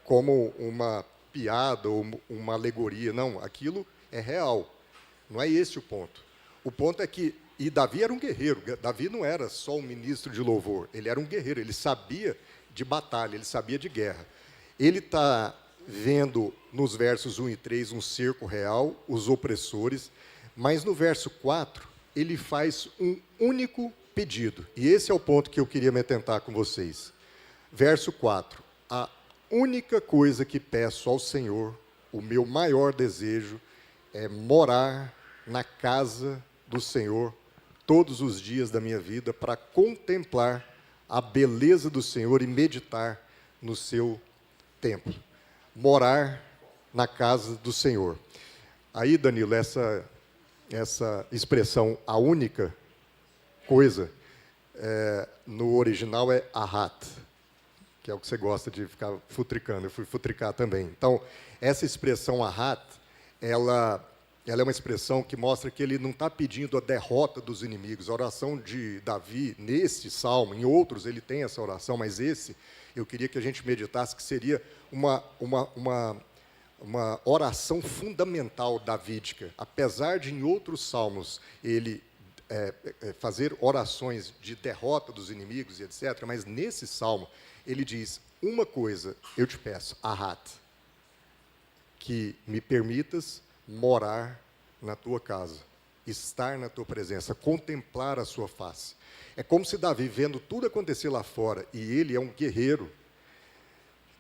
como uma piada ou uma alegoria. Não, aquilo é real. Não é esse o ponto. O ponto é que, e Davi era um guerreiro, Davi não era só um ministro de louvor, ele era um guerreiro, ele sabia de batalha, ele sabia de guerra. Ele está vendo nos versos 1 e 3 um cerco real, os opressores, mas no verso 4 ele faz um único pedido, e esse é o ponto que eu queria me atentar com vocês. Verso 4, a única coisa que peço ao Senhor, o meu maior desejo, é morar na casa do Senhor todos os dias da minha vida, para contemplar a beleza do Senhor e meditar no seu templo. Morar na casa do Senhor. Aí, Danilo, essa expressão, a única coisa, no original é ahat, que é o que você gosta de ficar futricando. Eu fui futricar também. Então, essa expressão ahat, ela é uma expressão que mostra que ele não está pedindo a derrota dos inimigos. A oração de Davi, nesse salmo, em outros ele tem essa oração, mas esse, eu queria que a gente meditasse, que seria uma oração fundamental davídica. Apesar de, em outros salmos, ele fazer orações de derrota dos inimigos e etc., mas nesse salmo, ele diz, uma coisa eu te peço, ahat, que me permitas morar na tua casa, estar na tua presença, contemplar a sua face. É como se Davi, vendo tudo acontecer lá fora, e ele é um guerreiro,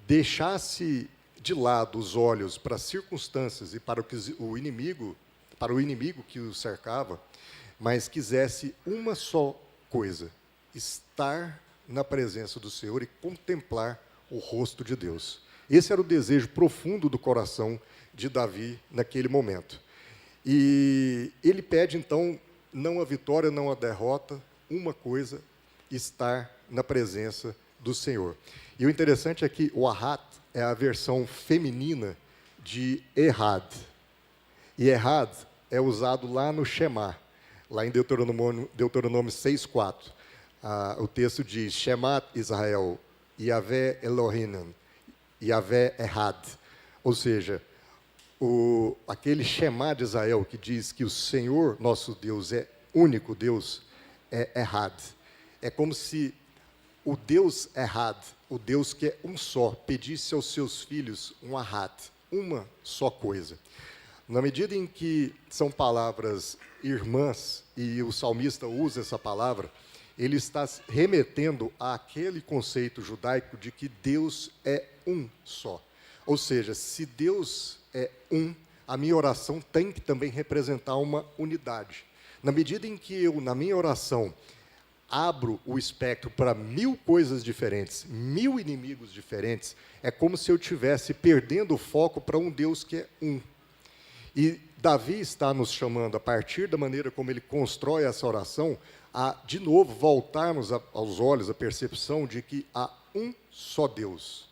deixasse de lado os olhos para as circunstâncias e para o inimigo que o cercava, mas quisesse uma só coisa, estar na presença do Senhor e contemplar o rosto de Deus. Esse era o desejo profundo do coração de Davi naquele momento. E ele pede, então, não a vitória, não a derrota, uma coisa, estar na presença do Senhor. E o interessante é que o ahat é a versão feminina de errad. E Errad é usado lá no Shema, lá em Deuteronômio 6:4. O texto diz, Shemat Israel, Yahvé Elohim, Yahvé Errad. Ou seja, aquele Shema de Israel que diz que o Senhor, nosso Deus, é único Deus, é Errad. É como se o Deus Errad, o Deus que é um só, pedisse aos seus filhos um Ahad, uma só coisa. Na medida em que são palavras irmãs, e o salmista usa essa palavra, ele está remetendo àquele conceito judaico de que Deus é um só. Ou seja, se Deus é um, a minha oração tem que também representar uma unidade. Na medida em que eu, na minha oração, abro o espectro para 1000 coisas diferentes, 1000 inimigos diferentes, é como se eu estivesse perdendo o foco para um Deus que é um. E Davi está nos chamando, a partir da maneira como ele constrói essa oração, a, de novo, voltarmos aos olhos, a percepção de que há um só Deus.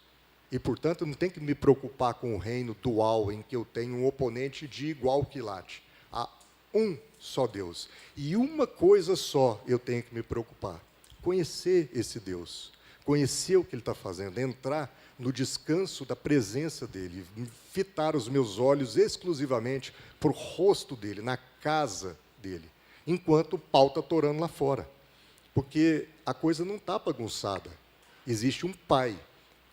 E, portanto, eu não tenho que me preocupar com o reino dual, em que eu tenho um oponente de igual quilate. Há um só Deus. E uma coisa só eu tenho que me preocupar: conhecer esse Deus, conhecer o que Ele está fazendo, entrar no descanso da presença dEle, fitar os meus olhos exclusivamente para o rosto dEle, na casa dEle, enquanto o pau está torando lá fora. Porque a coisa não está bagunçada. Existe um Pai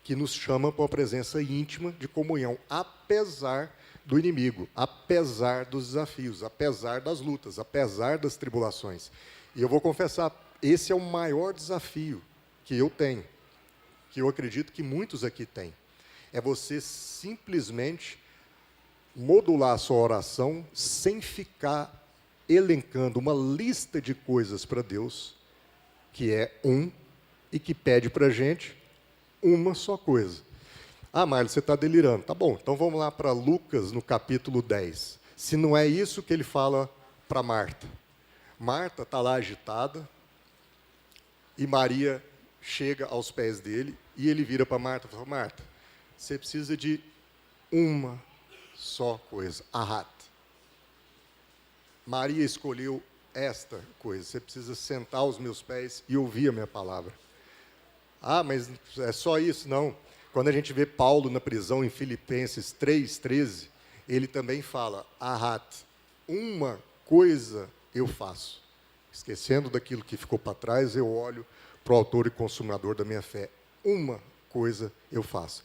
que nos chama para uma presença íntima de comunhão, apesar do inimigo, apesar dos desafios, apesar das lutas, apesar das tribulações. E eu vou confessar, esse é o maior desafio que eu tenho, que eu acredito que muitos aqui têm. É você simplesmente modular a sua oração sem ficar elencando uma lista de coisas para Deus, que é um, e que pede para a gente uma só coisa. Ah, Marlon, você está delirando. Tá bom, então vamos lá para Lucas, no capítulo 10. Se não é isso que ele fala para Marta. Marta está lá agitada, e Maria chega aos pés dele, e ele vira para Marta e fala: Marta, você precisa de uma só coisa, Ahat. Maria escolheu esta coisa: você precisa sentar aos meus pés e ouvir a minha palavra. Ah, mas é só isso? Não. Quando a gente vê Paulo na prisão em Filipenses 3:13, ele também fala: Ahat, uma coisa eu faço. Esquecendo daquilo que ficou para trás, eu olho para o autor e consumador da minha fé. Uma coisa eu faço.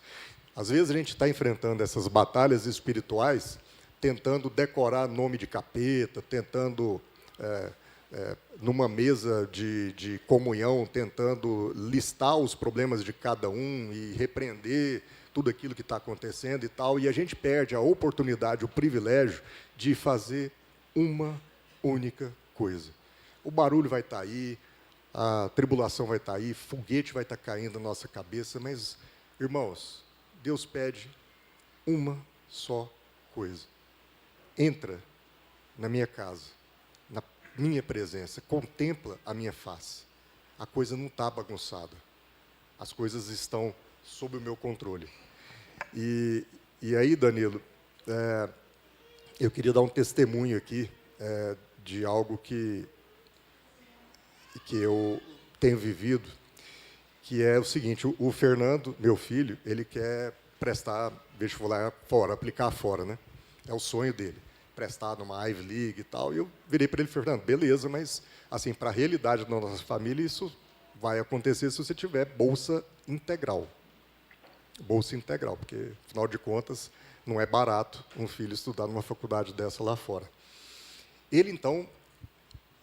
Às vezes a gente está enfrentando essas batalhas espirituais, tentando decorar nome de capeta, tentando... numa mesa de comunhão, tentando listar os problemas de cada um e repreender tudo aquilo que está acontecendo e tal, e a gente perde a oportunidade, o privilégio de fazer uma única coisa. O barulho vai estar aí, a tribulação vai estar aí, foguete vai estar caindo na nossa cabeça, mas, irmãos, Deus pede uma só coisa: entra na minha casa, na minha presença, contempla a minha face. A coisa não está bagunçada. As coisas estão sob o meu controle. E aí, Danilo, eu queria dar um testemunho aqui de algo que eu tenho vivido, que é o seguinte: o Fernando, meu filho, ele quer prestar vestibular fora, aplicar fora, né? É o sonho dele, prestar numa Ivy League e tal. E eu virei para ele: Fernando, beleza, mas assim, para a realidade da nossa família, isso vai acontecer se você tiver bolsa integral. Bolsa integral, porque, afinal de contas, não é barato um filho estudar numa faculdade dessa lá fora. Ele, então,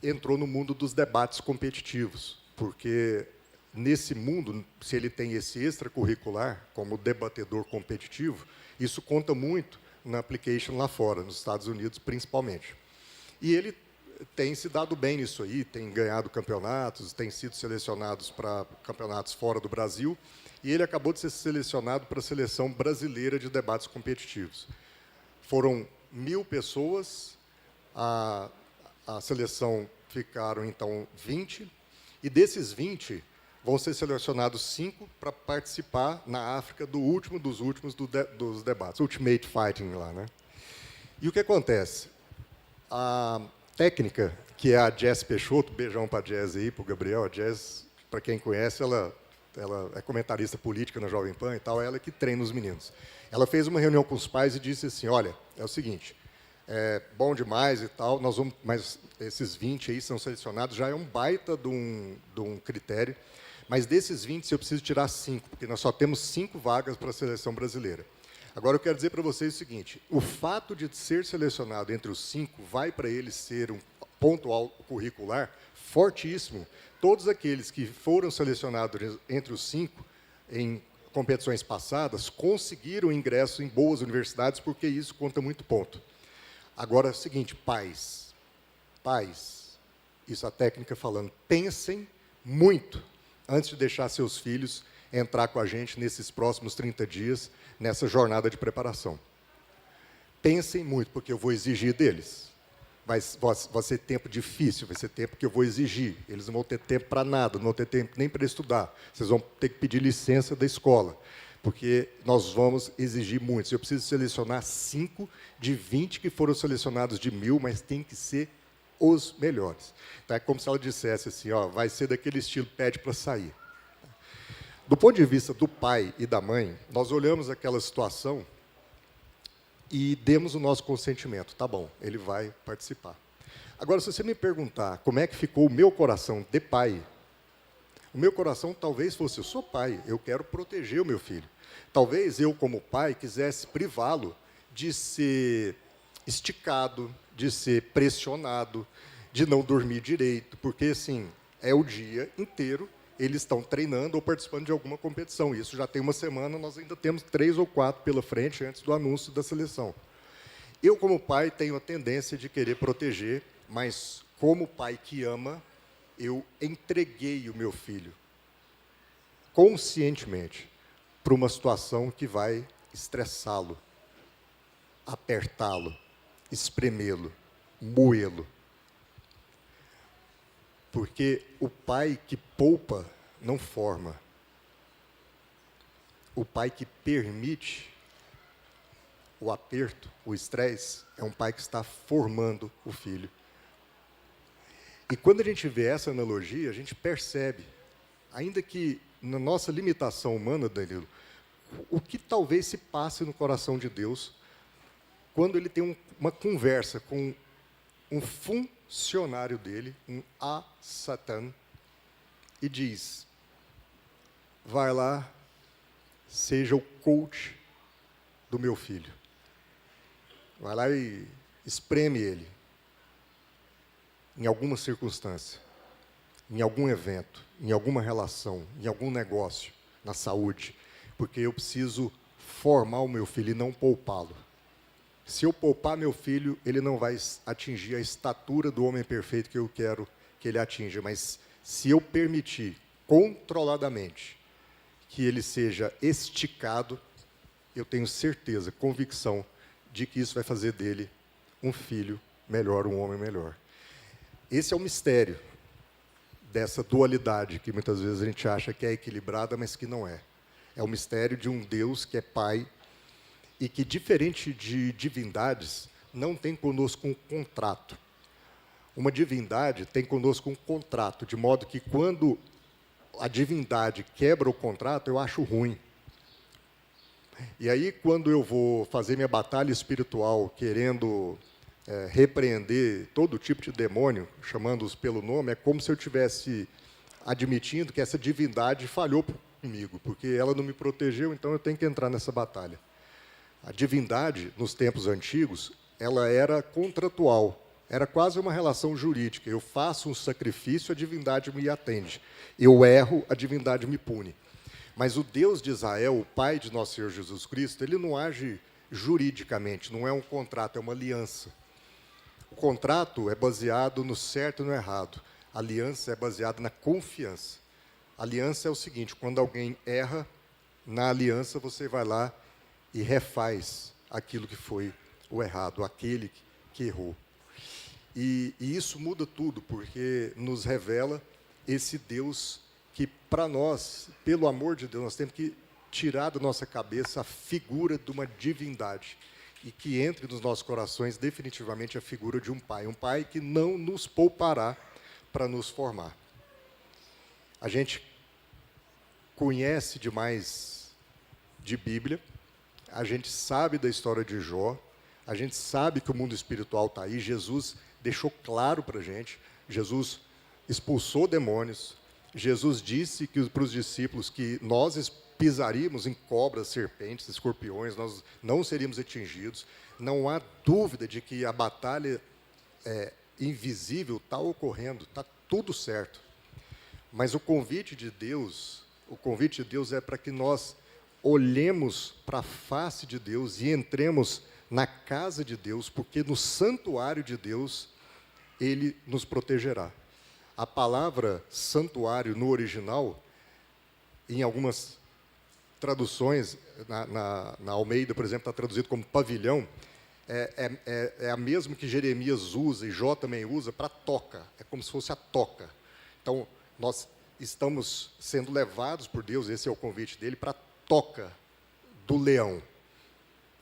entrou no mundo dos debates competitivos, porque nesse mundo, se ele tem esse extracurricular, como debatedor competitivo, isso conta muito na application lá fora, nos Estados Unidos principalmente. E ele tem se dado bem nisso aí, tem ganhado campeonatos, tem sido selecionado para campeonatos fora do Brasil, e ele acabou de ser selecionado para a seleção brasileira de debates competitivos. Foram 1000 pessoas, a seleção ficaram, então, 20, e desses 20, vão ser selecionados 5 para participar na África do último dos últimos dos debates, Ultimate Fighting lá, né? E o que acontece? A técnica, que é a Jess Peixoto, beijão para a Jess aí, para o Gabriel. A Jess, para quem conhece, ela é comentarista política na Jovem Pan e tal, ela é que treina os meninos. Ela fez uma reunião com os pais e disse assim, olha, é o seguinte, é bom demais e tal, mas esses 20 aí são selecionados, já é um baita de um critério, mas desses 20 eu preciso tirar 5, porque nós só temos 5 vagas para a seleção brasileira. Agora, eu quero dizer para vocês o seguinte, o fato de ser selecionado entre os 5 vai para ele ser um ponto curricular fortíssimo. Todos aqueles que foram selecionados entre os 5 em competições passadas conseguiram ingresso em boas universidades, porque isso conta muito ponto. Agora, é o seguinte, pais, isso a técnica falando, pensem muito antes de deixar seus filhos entrar com a gente nesses próximos 30 dias, nessa jornada de preparação. Pensem muito, porque eu vou exigir deles. Vai ser tempo difícil, vai ser tempo que eu vou exigir. Eles não vão ter tempo para nada, não vão ter tempo nem para estudar. Vocês vão ter que pedir licença da escola, porque nós vamos exigir muito. Eu preciso selecionar 5 de 20 que foram selecionados de 1000, mas tem que ser os melhores. Então, é como se ela dissesse assim, ó, vai ser daquele estilo, pede para sair. Do ponto de vista do pai e da mãe, nós olhamos aquela situação e demos o nosso consentimento. Tá bom, ele vai participar. Agora, se você me perguntar como é que ficou o meu coração de pai, o meu coração talvez fosse, eu sou pai, eu quero proteger o meu filho. Talvez eu, como pai, quisesse privá-lo de ser esticado, de ser pressionado, de não dormir direito, porque, assim, é o dia inteiro eles estão treinando ou participando de alguma competição. Isso já tem uma semana, nós ainda temos 3 ou 4 pela frente antes do anúncio da seleção. Eu, como pai, tenho a tendência de querer proteger, mas, como pai que ama, eu entreguei o meu filho, conscientemente, para uma situação que vai estressá-lo, apertá-lo, espremê-lo, moê-lo. Porque o pai que poupa não forma. O pai que permite o aperto, o estresse, é um pai que está formando o filho. E quando a gente vê essa analogia, a gente percebe, ainda que na nossa limitação humana, Danilo, o que talvez se passe no coração de Deus quando ele tem uma conversa com um funcionário dele, um Satan, e diz, vai lá, seja o coach do meu filho. Vai lá e espreme ele, em alguma circunstância, em algum evento, em alguma relação, em algum negócio, na saúde, porque eu preciso formar o meu filho e não poupá-lo. Se eu poupar meu filho, ele não vai atingir a estatura do homem perfeito que eu quero que ele atinja. Mas se eu permitir, controladamente, que ele seja esticado, eu tenho certeza, convicção, de que isso vai fazer dele um filho melhor, um homem melhor. Esse é o mistério dessa dualidade, que muitas vezes a gente acha que é equilibrada, mas que não é. É o mistério de um Deus que é Pai, e que, diferente de divindades, não tem conosco um contrato. Uma divindade tem conosco um contrato, de modo que, quando a divindade quebra o contrato, eu acho ruim. E aí, quando eu vou fazer minha batalha espiritual, querendo repreender todo tipo de demônio, chamando-os pelo nome, é como se eu estivesse admitindo que essa divindade falhou comigo, porque ela não me protegeu, então eu tenho que entrar nessa batalha. A divindade, nos tempos antigos, ela era contratual, era quase uma relação jurídica. Eu faço um sacrifício, a divindade me atende. Eu erro, a divindade me pune. Mas o Deus de Israel, o Pai de nosso Senhor Jesus Cristo, ele não age juridicamente, não é um contrato, é uma aliança. O contrato é baseado no certo e no errado. A aliança é baseada na confiança. A aliança é o seguinte, quando alguém erra, na aliança você vai lá e refaz aquilo que foi o errado, aquele que errou. E isso muda tudo, porque nos revela esse Deus que, para nós, pelo amor de Deus, nós temos que tirar da nossa cabeça a figura de uma divindade, e que entre nos nossos corações definitivamente a figura de um pai que não nos poupará para nos formar. A gente conhece demais de Bíblia, a gente sabe da história de Jó, a gente sabe que o mundo espiritual está aí, Jesus deixou claro para a gente, Jesus expulsou demônios, Jesus disse para os discípulos que nós pisaríamos em cobras, serpentes, escorpiões, nós não seríamos atingidos. Não há dúvida de que a batalha invisível está ocorrendo, está tudo certo. Mas o convite de Deus é para que nós olhemos para a face de Deus e entremos na casa de Deus, porque no santuário de Deus Ele nos protegerá. A palavra santuário no original, em algumas traduções, na Almeida, por exemplo, está traduzido como pavilhão, é a mesma que Jeremias usa e Jó também usa para toca, é como se fosse a toca. Então, nós estamos sendo levados por Deus, esse é o convite dele, para a toca do leão,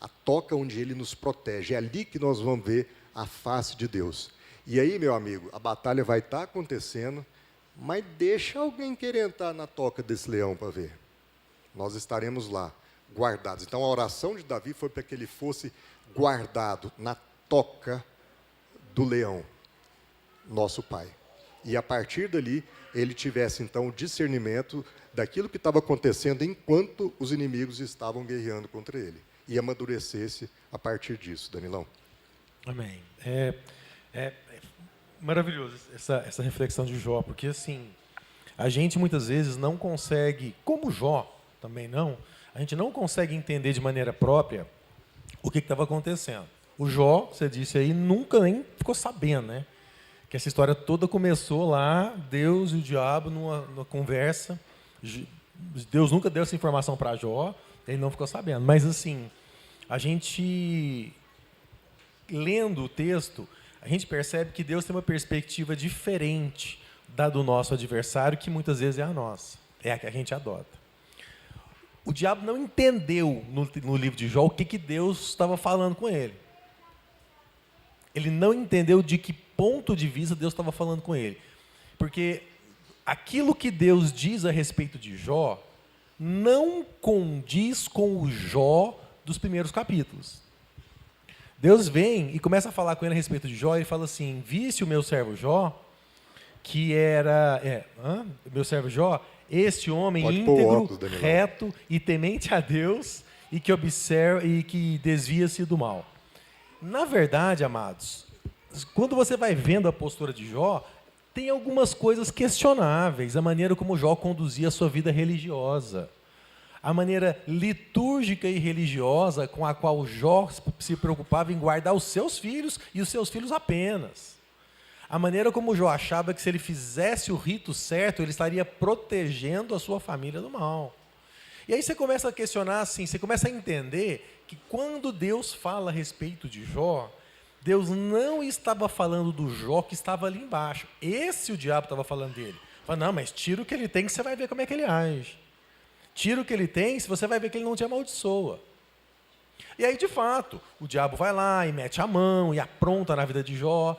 a toca onde ele nos protege, é ali que nós vamos ver a face de Deus. E aí, meu amigo, a batalha vai estar acontecendo, mas deixa alguém querer entrar na toca desse leão para ver. Nós estaremos lá, guardados. Então, a oração de Davi foi para que ele fosse guardado na toca do leão, nosso pai. E, a partir dali, ele tivesse, então, o discernimento daquilo que estava acontecendo enquanto os inimigos estavam guerreando contra ele. E amadurecesse a partir disso, Danilão. Amém. É maravilhoso essa reflexão de Jó, porque assim, a gente muitas vezes não consegue, como Jó também não, a gente não consegue entender de maneira própria o que estava acontecendo. O Jó, você disse aí, nunca nem ficou sabendo, né? Que essa história toda começou lá, Deus e o diabo numa conversa, Deus nunca deu essa informação para Jó, ele não ficou sabendo. Mas assim, a gente, lendo o texto, a gente percebe que Deus tem uma perspectiva diferente da do nosso adversário, que muitas vezes é a nossa, é a que a gente adota. O diabo não entendeu no livro de Jó o que Deus estava falando com ele. Ele não entendeu de que ponto de vista Deus estava falando com ele. Porque aquilo que Deus diz a respeito de Jó não condiz com o Jó dos primeiros capítulos. Deus vem e começa a falar com ele a respeito de Jó, e ele fala assim: viste o meu servo Jó, que era... meu servo Jó, este homem íntegro, reto e temente a Deus, e que observa e que desvia-se do mal. Na verdade, amados, quando você vai vendo a postura de Jó, tem algumas coisas questionáveis, a maneira como Jó conduzia a sua vida religiosa, a maneira litúrgica e religiosa com a qual Jó se preocupava em guardar os seus filhos e os seus filhos apenas. A maneira como Jó achava que se ele fizesse o rito certo, ele estaria protegendo a sua família do mal. E aí você começa a questionar assim, você começa a entender que quando Deus fala a respeito de Jó, Deus não estava falando do Jó que estava ali embaixo. Esse o diabo estava falando dele. Fala, não, mas tira o que ele tem que você vai ver como é que ele age. Tira o que ele tem, você vai ver que ele não te amaldiçoa. E aí, de fato, o diabo vai lá e mete a mão e apronta na vida de Jó,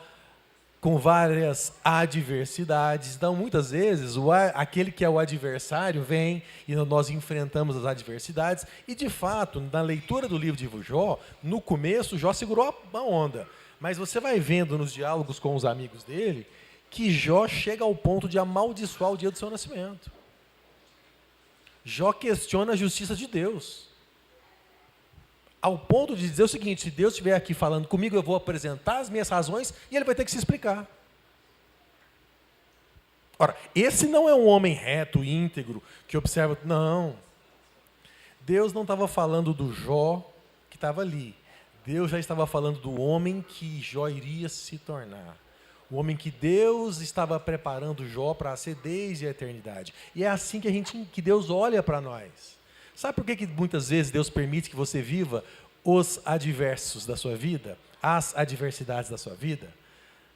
com várias adversidades. Então, muitas vezes, aquele que é o adversário vem e nós enfrentamos as adversidades. E, de fato, na leitura do livro de Jó, no começo, Jó segurou a onda. Mas você vai vendo nos diálogos com os amigos dele que Jó chega ao ponto de amaldiçoar o dia do seu nascimento. Jó questiona a justiça de Deus. Ao ponto de dizer o seguinte: se Deus estiver aqui falando comigo, eu vou apresentar as minhas razões e ele vai ter que se explicar. Ora, esse não é um homem reto, íntegro, que observa... Não. Deus não estava falando do Jó que estava ali. Deus já estava falando do homem que Jó iria se tornar. O homem que Deus estava preparando Jó para ser desde a eternidade. E é assim que Deus olha para nós. Sabe por que muitas vezes Deus permite que você viva os adversos da sua vida, as adversidades da sua vida?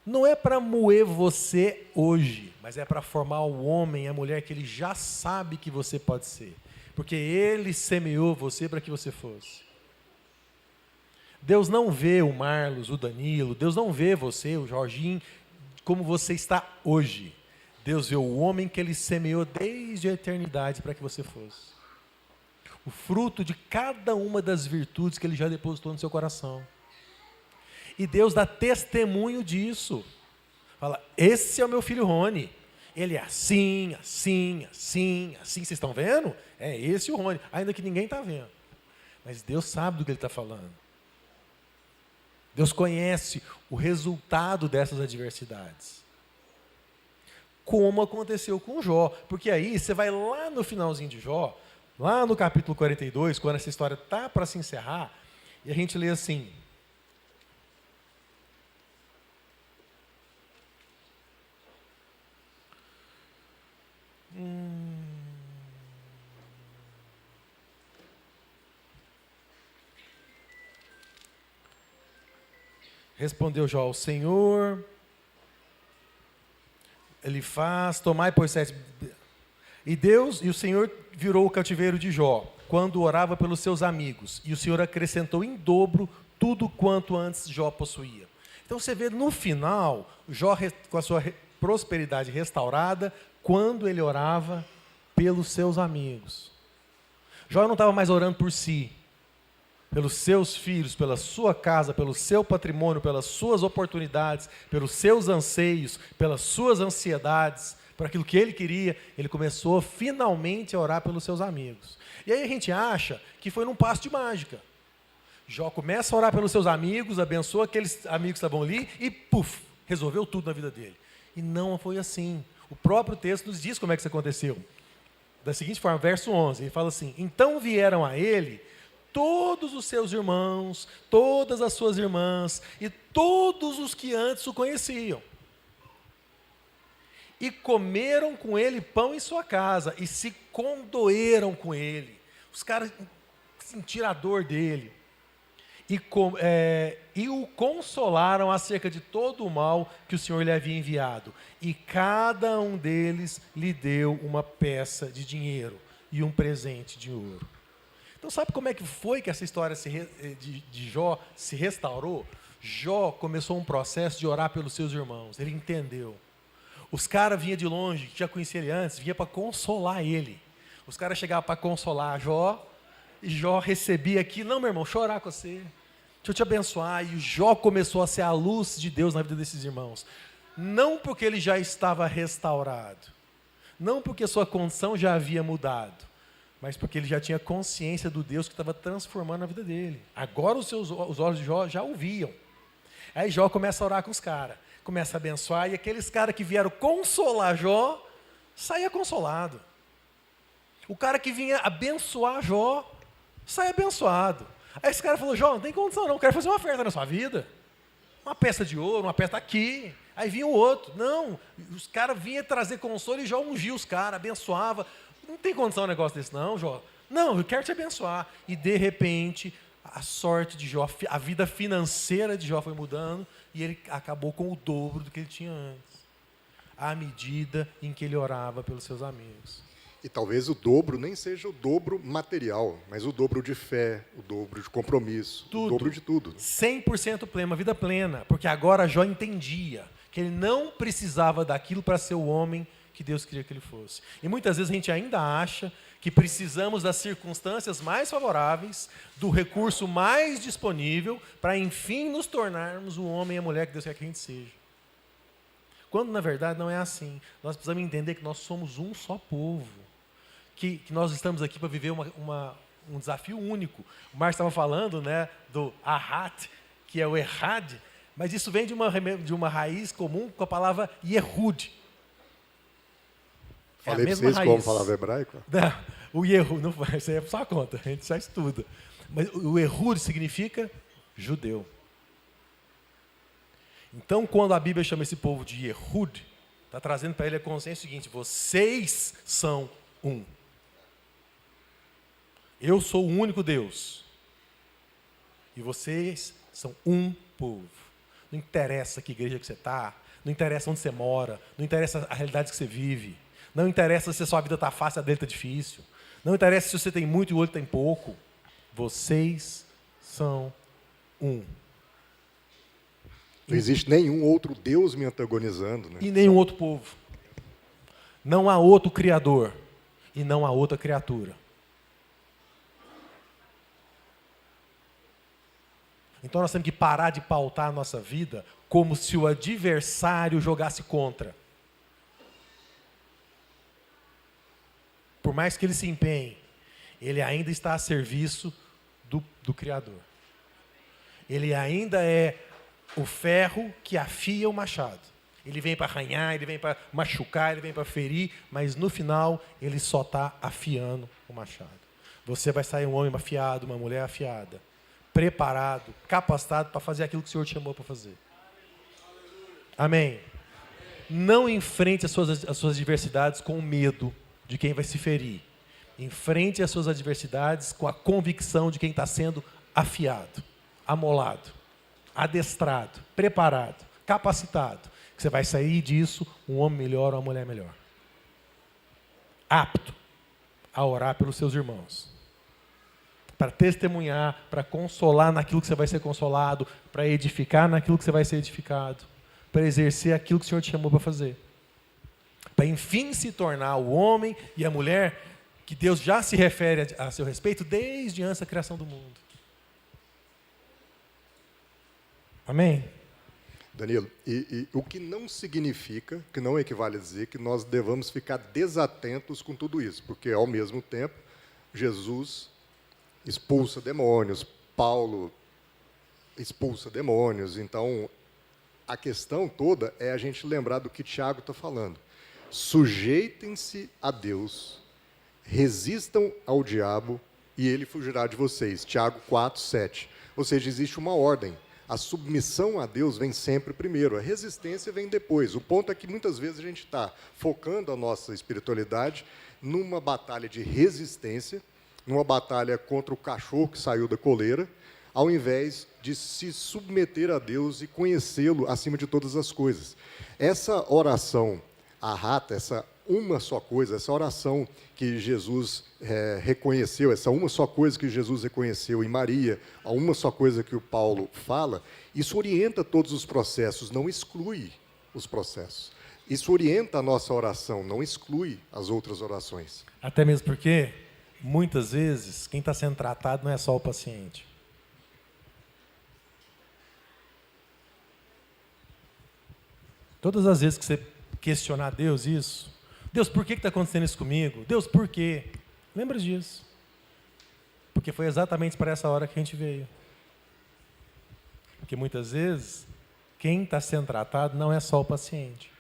Não é para moer você hoje, mas é para formar o homem, a mulher que ele já sabe que você pode ser. Porque ele semeou você para que você fosse. Deus não vê o Marlos, o Danilo, Deus não vê você, o Jorginho, como você está hoje. Deus vê o homem que Ele semeou desde a eternidade para que você fosse. O fruto de cada uma das virtudes que Ele já depositou no seu coração. E Deus dá testemunho disso. Fala, esse é o meu filho Rony. Ele é assim, assim, assim, assim. Vocês estão vendo? É esse o Rony. Ainda que ninguém está vendo. Mas Deus sabe do que Ele está falando. Deus conhece o resultado dessas adversidades. Como aconteceu com Jó. Porque aí você vai lá no finalzinho de Jó, lá no capítulo 42, quando essa história está para se encerrar, e a gente lê assim. Respondeu Jó ao Senhor, Ele faz, tomai por 7... E o Senhor virou o cativeiro de Jó, quando orava pelos seus amigos, e o Senhor acrescentou em dobro tudo quanto antes Jó possuía. Então você vê no final, Jó com a sua prosperidade restaurada, quando ele orava pelos seus amigos. Jó não estava mais orando por si, pelos seus filhos, pela sua casa, pelo seu patrimônio, pelas suas oportunidades, pelos seus anseios, pelas suas ansiedades, por aquilo que ele queria. Ele começou finalmente a orar pelos seus amigos. E aí a gente acha que foi num passo de mágica. Jó começa a orar pelos seus amigos, abençoa aqueles amigos que estavam ali e, puf, resolveu tudo na vida dele. E não foi assim. O próprio texto nos diz como é que isso aconteceu. Da seguinte forma, verso 11, ele fala assim, então vieram a ele todos os seus irmãos, todas as suas irmãs e todos os que antes o conheciam. E comeram com ele pão em sua casa e se condoeram com ele. Os caras sentiram a dor dele. E o consolaram acerca de todo o mal que o Senhor lhe havia enviado. E cada um deles lhe deu uma peça de dinheiro e um presente de ouro. Então sabe como é que foi que essa história de Jó se restaurou? Jó começou um processo de orar pelos seus irmãos. Ele entendeu. Os caras vinham de longe, que já conhecia ele antes, vinha para consolar ele. Os caras chegavam para consolar Jó, e Jó recebia aqui, não, meu irmão, chorar com você. Deixa eu te abençoar. E Jó começou a ser a luz de Deus na vida desses irmãos. Não porque ele já estava restaurado, não porque sua condição já havia mudado, mas porque ele já tinha consciência do Deus que estava transformando a vida dele. Agora os olhos de Jó já ouviam. Aí Jó começa a orar com os caras, começa a abençoar, e aqueles caras que vieram consolar Jó, saía consolado. O cara que vinha abençoar Jó, saia abençoado. Aí esse cara falou, Jó, não tem condição não, eu quero fazer uma oferta na sua vida. Uma peça de ouro, uma peça aqui. Aí vinha o outro. Não, os caras vinham trazer consolo e Jó ungia os caras, abençoava. Não tem condição um negócio desse não, Jó. Não, eu quero te abençoar. E de repente, a sorte de Jó, a vida financeira de Jó foi mudando e ele acabou com o dobro do que ele tinha antes. À medida em que ele orava pelos seus amigos. E talvez o dobro nem seja o dobro material, mas o dobro de fé, o dobro de compromisso, tudo. O dobro de tudo. 100% pleno, uma vida plena. Porque agora Jó entendia que ele não precisava daquilo para ser o homem que Deus queria que ele fosse. E muitas vezes a gente ainda acha que precisamos das circunstâncias mais favoráveis, do recurso mais disponível, para enfim nos tornarmos o homem e a mulher que Deus quer que a gente seja. Quando na verdade não é assim. Nós precisamos entender que nós somos um só povo. Que nós estamos aqui para viver um desafio único. O Marcos estava falando, né, do ahat, que é o errad, mas isso vem de uma raiz comum com a palavra Yehud. Falei para vocês como falava hebraico? Não, o Yehud, não vai, isso aí é por sua conta, a gente já estuda. Mas o Yehud significa judeu. Então, quando a Bíblia chama esse povo de Yehud, está trazendo para ele a consciência seguinte: vocês são um. Eu sou o único Deus. E vocês são um povo. Não interessa que igreja que você está, não interessa onde você mora, não interessa a realidade que você vive, não interessa se a sua vida está fácil, a dele está difícil, não interessa se você tem muito e o outro tem pouco. Vocês são um. Não existe nenhum outro Deus me antagonizando, né? E nenhum outro povo. Não há outro Criador e não há outra criatura. Então nós temos que parar de pautar a nossa vida como se o adversário jogasse contra. Por mais que ele se empenhe, ele ainda está a serviço do Criador. Ele ainda é o ferro que afia o machado. Ele vem para arranhar, ele vem para machucar, ele vem para ferir, mas no final ele só está afiando o machado. Você vai sair um homem afiado, uma mulher afiada, preparado, capacitado para fazer aquilo que o Senhor te chamou para fazer. Amém? Não enfrente as suas adversidades com medo de quem vai se ferir. Enfrente as suas adversidades com a convicção de quem está sendo afiado, amolado, adestrado, preparado, capacitado. Que você vai sair disso um homem melhor ou uma mulher melhor. Apto a orar pelos seus irmãos. Para testemunhar, para consolar naquilo que você vai ser consolado, para edificar naquilo que você vai ser edificado, para exercer aquilo que o Senhor te chamou para fazer. Para enfim se tornar o homem e a mulher que Deus já se refere a seu respeito desde antes da criação do mundo. Amém? Danilo, e o que não significa, que não equivale a dizer que nós devamos ficar desatentos com tudo isso, porque ao mesmo tempo Jesus expulsa demônios, Paulo expulsa demônios, então a questão toda é a gente lembrar do que Tiago está falando. Sujeitem-se a Deus, resistam ao diabo e ele fugirá de vocês. Tiago 4, 7. Ou seja, existe uma ordem. A submissão a Deus vem sempre primeiro, a resistência vem depois. O ponto é que muitas vezes a gente está focando a nossa espiritualidade numa batalha de resistência, numa batalha contra o cachorro que saiu da coleira, ao invés de se submeter a Deus e conhecê-lo acima de todas as coisas. Essa oração, a rata, essa uma só coisa, essa oração que Jesus reconheceu, essa uma só coisa que Jesus reconheceu em Maria, a uma só coisa que o Paulo fala, isso orienta todos os processos, não exclui os processos. Isso orienta a nossa oração, não exclui as outras orações. Até mesmo porque, muitas vezes, quem está sendo tratado não é só o paciente. Todas as vezes que você questionar Deus isso, Deus, por que está acontecendo isso comigo? Deus, por quê? Lembra disso. Porque foi exatamente para essa hora que a gente veio. Porque muitas vezes, quem está sendo tratado não é só o paciente.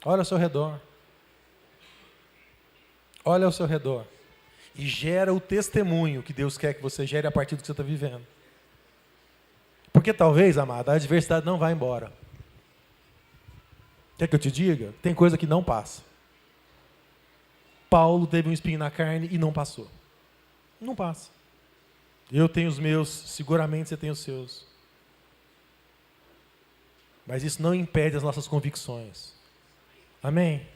Olha ao seu redor. Olha ao seu redor. E gera o testemunho que Deus quer que você gere a partir do que você está vivendo. Porque talvez, amada, a adversidade não vai embora. Quer que eu te diga? Tem coisa que não passa. Paulo teve um espinho na carne e não passou. Não passa. Eu tenho os meus, seguramente você tem os seus. Mas isso não impede as nossas convicções. Amém?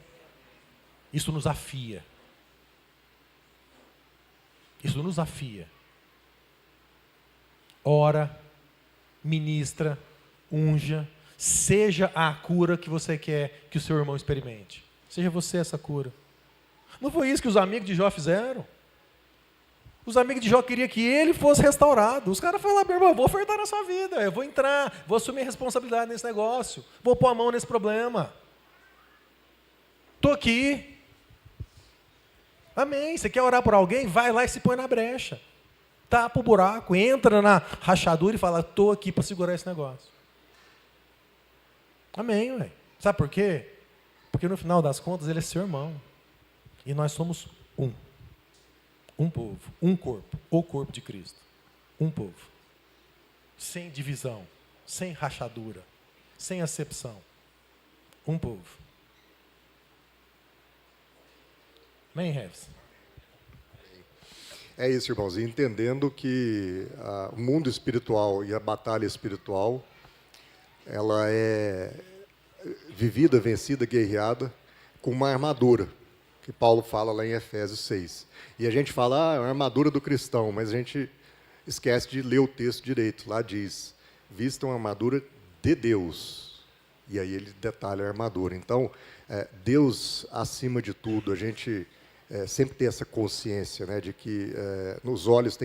Isso nos afia. Isso nos afia. Ora, ministra, unja, seja a cura que você quer que o seu irmão experimente. Seja você essa cura. Não foi isso que os amigos de Jó fizeram? Os amigos de Jó queriam que ele fosse restaurado. Os caras falaram, meu irmão, eu vou ofertar na sua vida, eu vou entrar, vou assumir a responsabilidade nesse negócio, vou pôr a mão nesse problema. Estou aqui. Amém. Você quer orar por alguém? Vai lá e se põe na brecha. Tapa o buraco, entra na rachadura e fala, estou aqui para segurar esse negócio. Amém, ué. Sabe por quê? Porque no final das contas ele é seu irmão. E nós somos um. Um povo, um corpo, o corpo de Cristo. Um povo. Sem divisão, sem rachadura, sem acepção. Um povo. Amém, Reves? É isso, irmãos. E entendendo que o mundo espiritual e a batalha espiritual, ela é vivida, vencida, guerreada com uma armadura, que Paulo fala lá em Efésios 6. E a gente fala, a armadura do cristão, mas a gente esquece de ler o texto direito. Lá diz, vistam a armadura de Deus. E aí ele detalha a armadura. Então, Deus acima de tudo. A gente sempre tem essa consciência, né, de que nossos olhos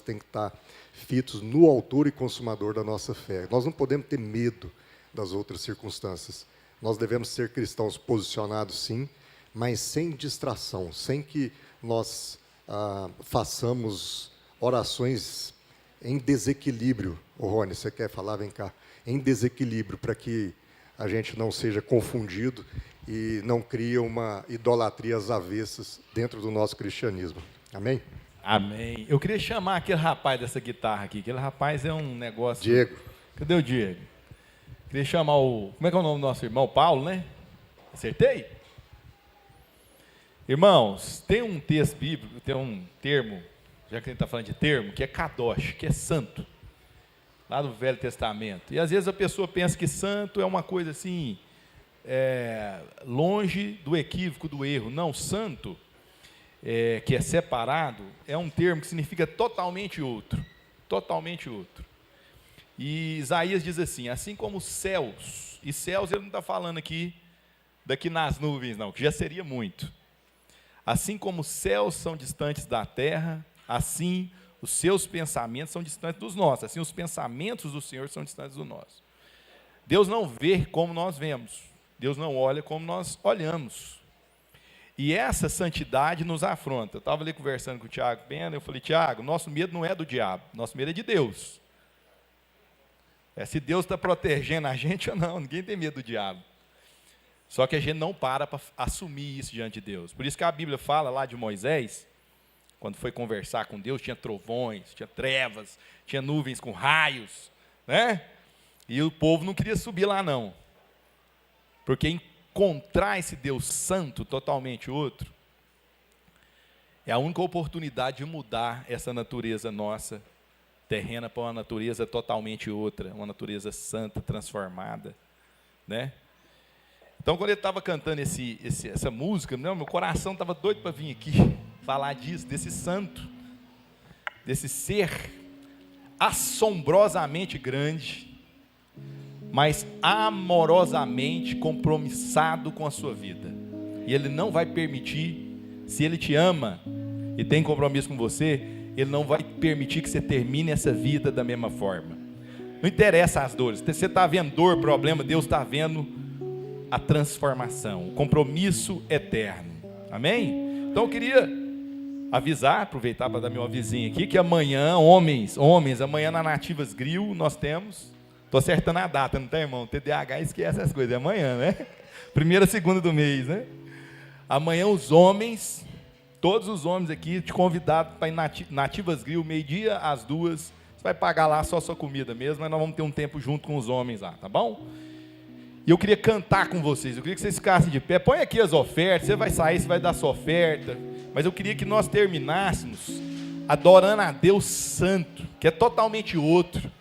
têm que estar fitos no autor e consumador da nossa fé. Nós não podemos ter medo das outras circunstâncias. Nós devemos ser cristãos posicionados, sim, mas sem distração, sem que nós façamos orações em desequilíbrio. Ô Rony, você quer falar? Vem cá. Em desequilíbrio, para que a gente não seja confundido e não crie uma idolatria às avessas dentro do nosso cristianismo. Amém? Amém. Eu queria chamar aquele rapaz dessa guitarra aqui. Aquele rapaz é um negócio... Diego. Cadê o Diego? Queria chamar o... Como é que é o nome do nosso irmão? Paulo, né? Acertei? Irmãos, tem um texto bíblico, tem um termo, já que a gente está falando de termo, que é kadosh, que é santo, lá do Velho Testamento. E às vezes a pessoa pensa que santo é uma coisa assim, longe do equívoco, do erro. Não, santo, que é separado, é um termo que significa totalmente outro. Totalmente outro. E Isaías diz assim como céus, e céus ele não está falando aqui, daqui nas nuvens não, que já seria muito. Assim como os céus são distantes da terra, assim os seus pensamentos são distantes dos nossos. Assim os pensamentos do Senhor são distantes dos nossos. Deus não vê como nós vemos. Deus não olha como nós olhamos. E essa santidade nos afronta. Eu estava ali conversando com o Tiago Pena, eu falei, Tiago, nosso medo não é do diabo, nosso medo é de Deus. Se Deus está protegendo a gente ou não, ninguém tem medo do diabo. Só que a gente não para assumir isso diante de Deus. Por isso que a Bíblia fala lá de Moisés, quando foi conversar com Deus, tinha trovões, tinha trevas, tinha nuvens com raios, né? E o povo não queria subir lá não. Porque encontrar esse Deus santo, totalmente outro, é a única oportunidade de mudar essa natureza nossa, terrena, para uma natureza totalmente outra, uma natureza santa, transformada, né? Então, quando ele estava cantando essa música, meu coração estava doido para vir aqui falar disso, desse santo, desse ser assombrosamente grande, mas amorosamente compromissado com a sua vida. E ele não vai permitir, se ele te ama e tem compromisso com você, ele não vai permitir que você termine essa vida da mesma forma. Não interessa as dores. Você está vendo dor, problema, Deus está vendo a transformação, o compromisso eterno. Amém? Então eu queria avisar, aproveitar para dar meu avisinho aqui, que amanhã, homens, amanhã na Nativas Grill nós temos, estou acertando a data, não tem, irmão? TDAH esquece essas coisas, é amanhã, né? Primeira, segunda do mês, né? Amanhã os homens, todos os homens aqui, te convidados para ir Nativas Grill, 12h às 2h, você vai pagar lá só a sua comida mesmo, mas nós vamos ter um tempo junto com os homens lá, tá bom? E eu queria cantar com vocês, eu queria que vocês ficassem de pé. Põe aqui as ofertas, você vai sair, você vai dar sua oferta. Mas eu queria que nós terminássemos adorando a Deus Santo, que é totalmente outro,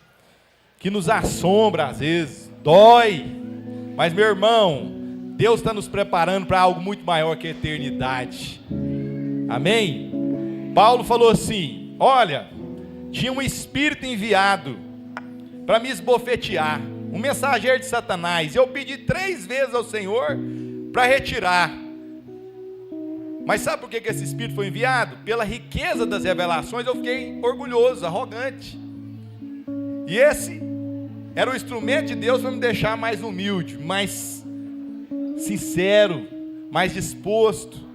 que nos assombra às vezes, dói. Mas, meu irmão, Deus está nos preparando para algo muito maior que a eternidade. Amém? Paulo falou assim, olha, tinha um espírito enviado para me esbofetear, um mensageiro de Satanás. Eu pedi 3 vezes ao Senhor para retirar. Mas sabe por que esse espírito foi enviado? Pela riqueza das revelações eu fiquei orgulhoso, arrogante. E esse era o instrumento de Deus para me deixar mais humilde, mais sincero, mais disposto.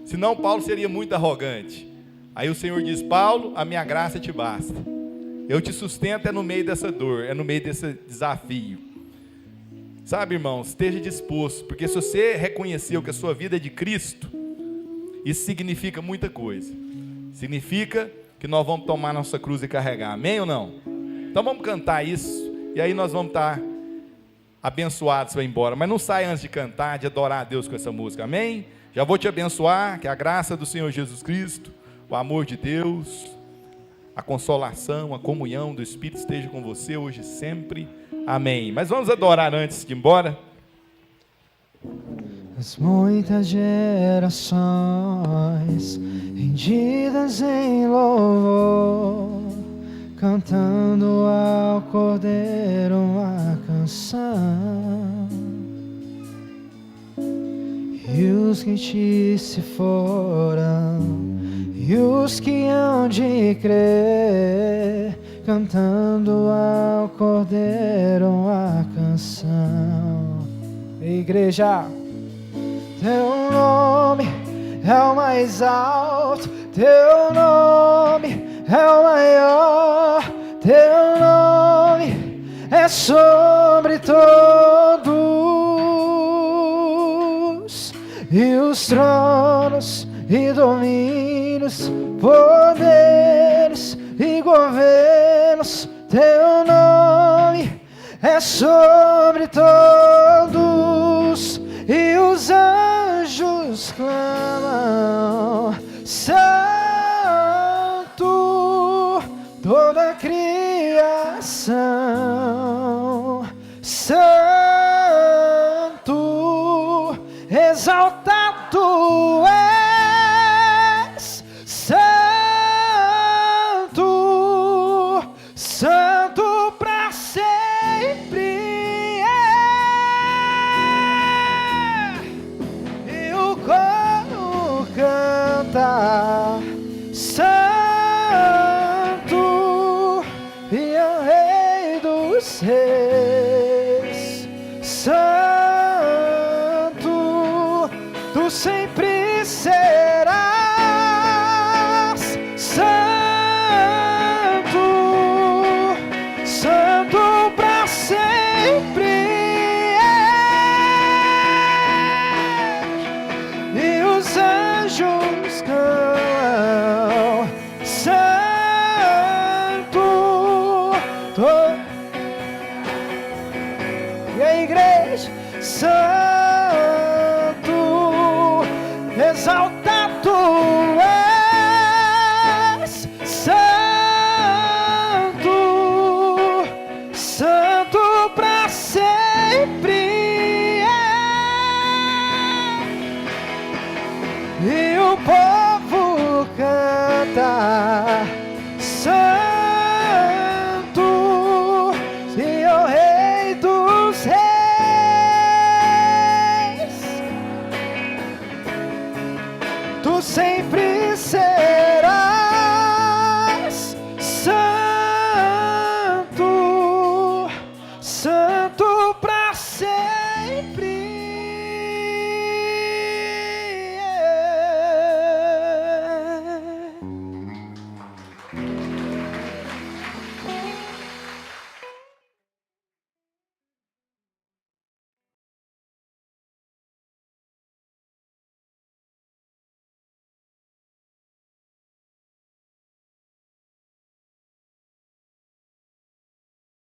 Senão Paulo seria muito arrogante. Aí o Senhor diz, Paulo, a minha graça te basta. Eu te sustento no meio dessa dor, no meio desse desafio. Sabe, irmão, esteja disposto, porque se você reconheceu que a sua vida é de Cristo, isso significa muita coisa. Significa que nós vamos tomar nossa cruz e carregar, amém ou não? Então vamos cantar isso, e aí nós vamos estar abençoados para ir embora. Mas não saia antes de cantar, de adorar a Deus com essa música, amém? Já vou te abençoar, que a graça do Senhor Jesus Cristo, o amor de Deus, a consolação, a comunhão do Espírito esteja com você hoje e sempre. Amém. Mas vamos adorar antes de ir embora. as muitas gerações rendidas em louvor, cantando ao Cordeiro uma canção. E os que te se foram, e os que hão de crer, cantando ao Cordeiro uma canção. Igreja, teu nome é o mais alto, teu nome é o maior, teu nome é sobre todos, e os tronos e domínios, poderes e governos, teu nome é sobre todos, e os anjos clamam, santo, toda a criação, santo, exaltado és, santo, santo para sempre é. E o coro canta, santo, e é o Rei dos Reis, santo, tu sempre serás, santo, santo para sempre é. E os anjos clamam, santo, e a igreja, santo, exaltado és, santo, santo para sempre é. E o povo canta, santo, e o Rei dos Reis, tu sempre serás.